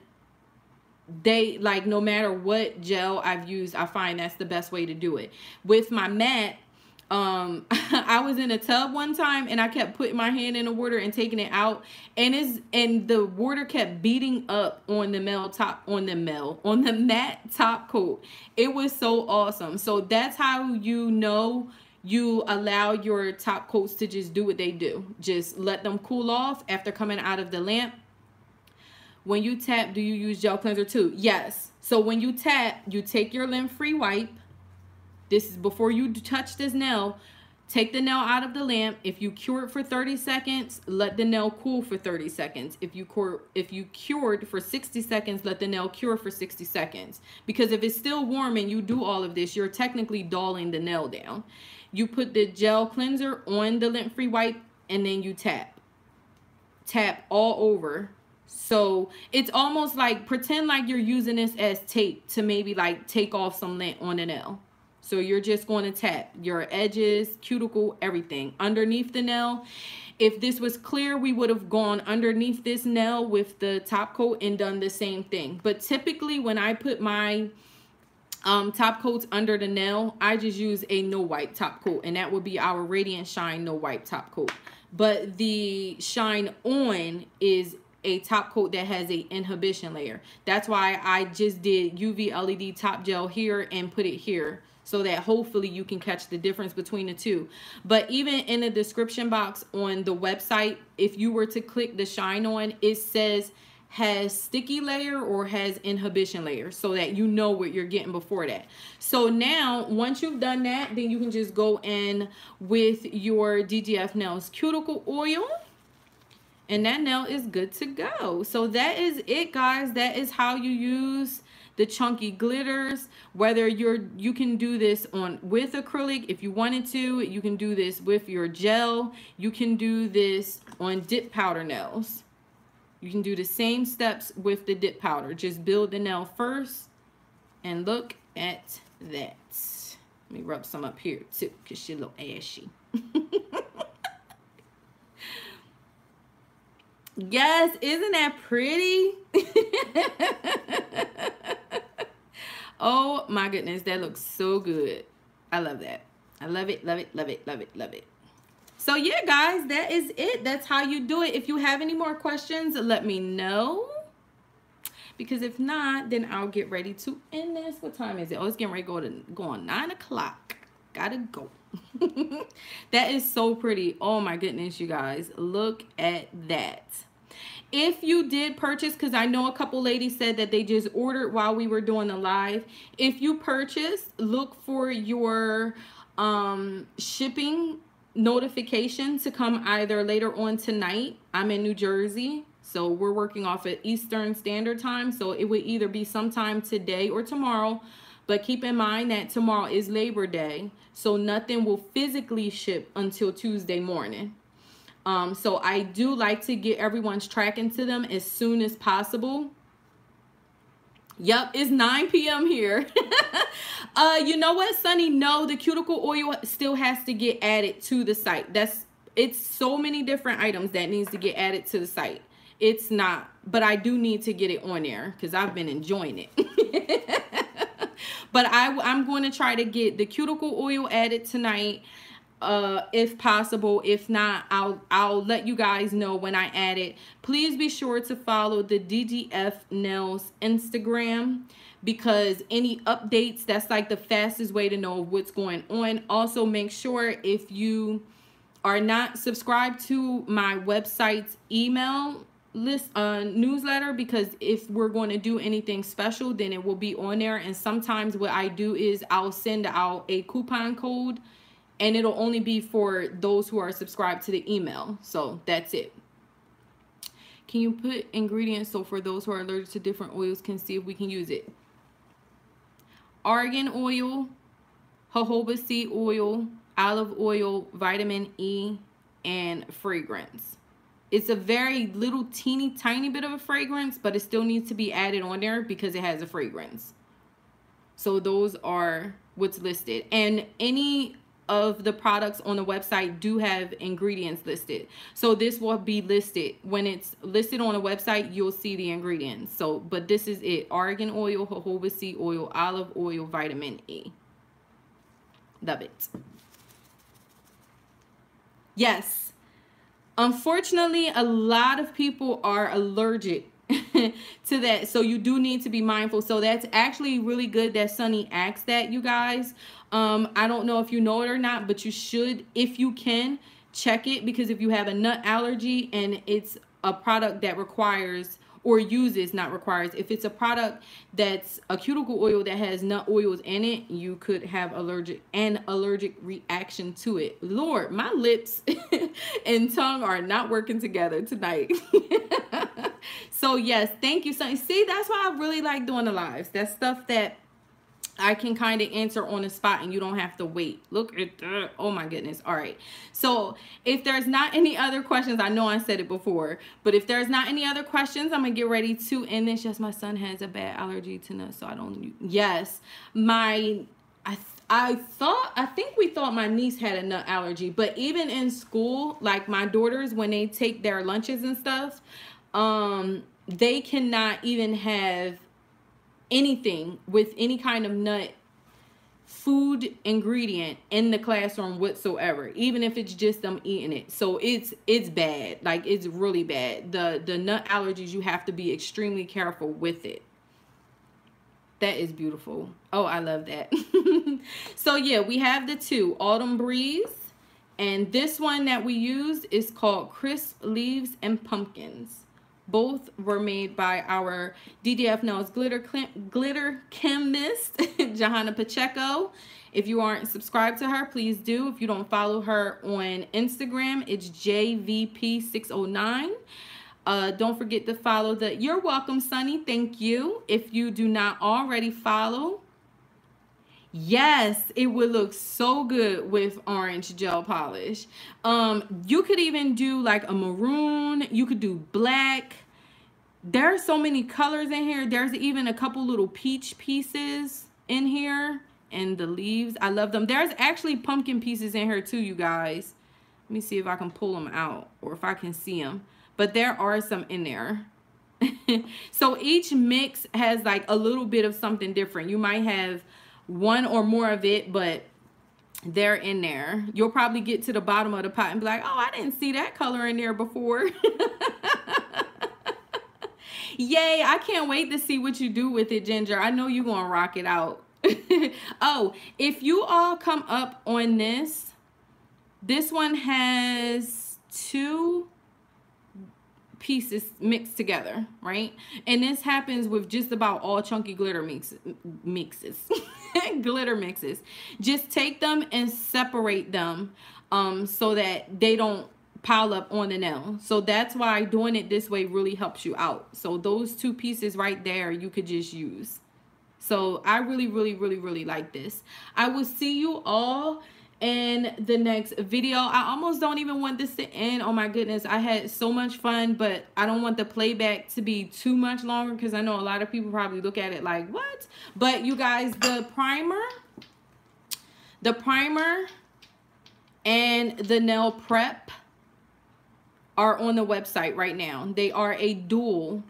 S1: they, like, no matter what gel I've used, I find that's the best way to do it. With my matte, I was in a tub one time and I kept putting my hand in the water and taking it out, and the water kept beating up on the matte top coat. It was so awesome. So that's how you know you allow your top coats to just do what they do. Just let them cool off after coming out of the lamp. When you tap, do you use gel cleanser too? Yes. So when you tap, you take your lint-free wipe. This is before you touch this nail. Take the nail out of the lamp. If you cure it for 30 seconds, let the nail cool for 30 seconds. If you cured for 60 seconds, let the nail cure for 60 seconds. Because if it's still warm and you do all of this, you're technically dulling the nail down. You put the gel cleanser on the lint-free wipe and then you tap. Tap all over. So it's almost like, pretend like you're using this as tape to maybe like take off some lint on the nail. So you're just going to tap your edges, cuticle, everything underneath the nail. If this was clear, we would have gone underneath this nail with the top coat and done the same thing. But typically when I put my top coats under the nail, I just use a no wipe top coat, and that would be our Radiant Shine no wipe top coat. But the Shine On is a top coat that has a inhibition layer. That's why I just did UV LED top gel here and put it here, so that hopefully you can catch the difference between the two. But even in the description box on the website, if you were to click the Shine On, it says has sticky layer or has inhibition layer, so that you know what you're getting before that. So now once you've done that, then you can just go in with your DDF Nails cuticle oil, and that nail is good to go. So that is it, guys. That is how you use the chunky glitters. Whether you can do this with acrylic if you wanted to. You can do this with your gel. You can do this on dip powder nails. You can do the same steps with the dip powder. Just build the nail first, and look at that. Let me rub some up here too, because she a little ashy. Yes, isn't that pretty? Oh my goodness, that looks so good. I love that. I love it, love it, love it, love it, love it. So yeah, guys, that is it. That's how you do it. If you have any more questions, let me know. Because if not, then I'll get ready to end this. What time is it? Oh, it's getting ready to go on 9 o'clock. Gotta go. That is so pretty. Oh my goodness, you guys, look at that. If you did purchase, because I know a couple ladies said that they just ordered while we were doing the live. If you purchased, look for your shipping notification to come either later on tonight. I'm in New Jersey, so we're working off at Eastern Standard Time, so it would either be sometime today or tomorrow. But keep in mind that tomorrow is Labor Day, so nothing will physically ship until Tuesday morning. So I do like to get everyone's tracking to them as soon as possible. Yep, it's 9 p.m. here. You know what, Sunny? No, the cuticle oil still has to get added to the site. It's so many different items that needs to get added to the site. it's not, but I do need to get it on there because I've been enjoying it. But I'm going to try to get the cuticle oil added tonight, if possible. If not, I'll let you guys know when I add it. Please be sure to follow the DDF Nails Instagram, because any updates, that's like the fastest way to know what's going on. Also, make sure if you are not subscribed to my website's email list newsletter, because if we're going to do anything special, then it will be on there. And sometimes what I do is I'll send out a coupon code, and it'll only be for those who are subscribed to the email. So that's it. Can you put ingredients so for those who are allergic to different oils can see if we can use it? Argan oil, jojoba seed oil, olive oil, vitamin E, and fragrance. It's a very little teeny tiny bit of a fragrance, but it still needs to be added on there because it has a fragrance. So those are what's listed. And any of the products on the website do have ingredients listed. So this will be listed. When it's listed on the website, you'll see the ingredients. So, but this is it. Argan oil, jojoba seed oil, olive oil, vitamin E. Love it. Yes. Unfortunately, a lot of people are allergic to that, so you do need to be mindful. So that's actually really good that Sunny asked that, you guys. I don't know if you know it or not, but you should, if you can, check it, because if you have a nut allergy and it's a product that requires or uses, not requires, if it's a product that's a cuticle oil that has nut oils in it, you could have allergic reaction to it. Lord, my lips and tongue are not working together tonight. So yes, thank you, Sunny. See, that's why I really like doing the lives. That's stuff that I can kind of answer on the spot and you don't have to wait. Look at that. Oh my goodness. All right. So if there's not any other questions, I know I said it before, but if there's not any other questions, I'm going to get ready to end this. Yes, my son has a bad allergy to nuts, so I don't. Yes. I think we thought my niece had a nut allergy, but even in school, like my daughters, when they take their lunches and stuff, they cannot even have anything with any kind of nut food ingredient in the classroom whatsoever, even if it's just them eating it. So it's bad. Like, it's really bad. The nut allergies, you have to be extremely careful with it. That is beautiful. Oh, I love that. So yeah, we have the two, Autumn Breeze, and this one that we used is called Crisp Leaves and Pumpkins. Both were made by our DDF Nails glitter chemist, Johanna Pacheco. If you aren't subscribed to her, please do. If you don't follow her on Instagram, it's JVP609. Don't forget to follow the... You're welcome, Sunny. Thank you. If you do not already follow, yes, it would look so good with orange gel polish. You could even do like a maroon. You could do black. There are so many colors in here. There's even a couple little peach pieces in here. And the leaves, I love them. There's actually pumpkin pieces in here too, you guys. Let me see if I can pull them out or if I can see them. But there are some in there. So each mix has like a little bit of something different. You might have one or more of it, but they're in there. You'll probably get to the bottom of the pot and be like, oh, I didn't see that color in there before. Yay, I can't wait to see what you do with it, Ginger. I know you're going to rock it out. Oh, if you all come up on this one has two pieces mixed together, right? And this happens with just about all chunky glitter mixes. Glitter mixes. Just take them and separate them so that they don't pile up on the nail. So that's why doing it this way really helps you out. So those two pieces right there you could just use. So I really like this. I will see you all in the next video. I almost don't even want this to end. Oh my goodness, I had so much fun, but I don't want the playback to be too much longer because I know a lot of people probably look at it like, what? But you guys, the primer and the nail prep are on the website right now. They are a dual.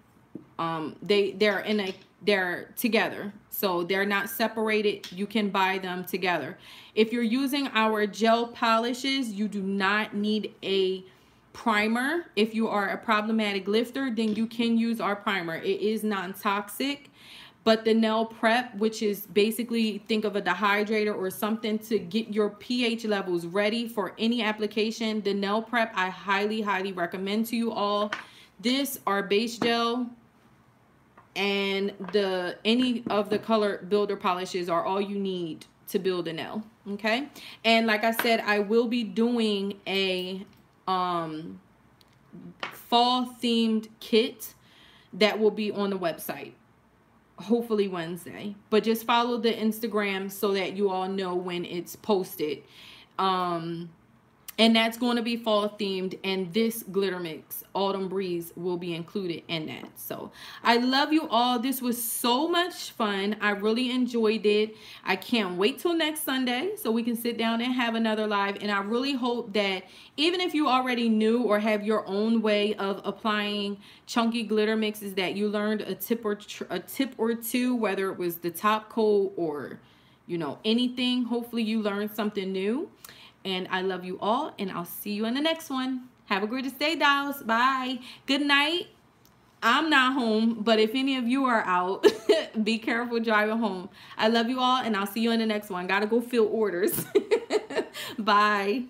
S1: They're together, so they're not separated. You can buy them together. If you're using our gel polishes, you do not need a primer. If you are a problematic lifter, then you can use our primer. It is non-toxic. But the nail prep, which is basically, think of a dehydrator or something to get your pH levels ready for any application, the nail prep I highly, highly recommend to you all. This, our base gel, and any of the color builder polishes are all you need to build a nail. Okay, and like I said, I will be doing a fall themed kit that will be on the website, hopefully Wednesday. But just follow the Instagram so that you all know when it's posted. And that's going to be fall themed, and this glitter mix, Autumn Breeze, will be included in that. So I love you all. This was so much fun. I really enjoyed it. I can't wait till next Sunday so we can sit down and have another live. And I really hope that even if you already knew or have your own way of applying chunky glitter mixes, that you learned a tip or two, whether it was the top coat or, you know, anything. Hopefully you learned something new. And I love you all, and I'll see you in the next one. Have a great day, dolls. Bye. Good night. I'm not home, but if any of you are out, be careful driving home. I love you all, and I'll see you in the next one. Gotta go fill orders. Bye.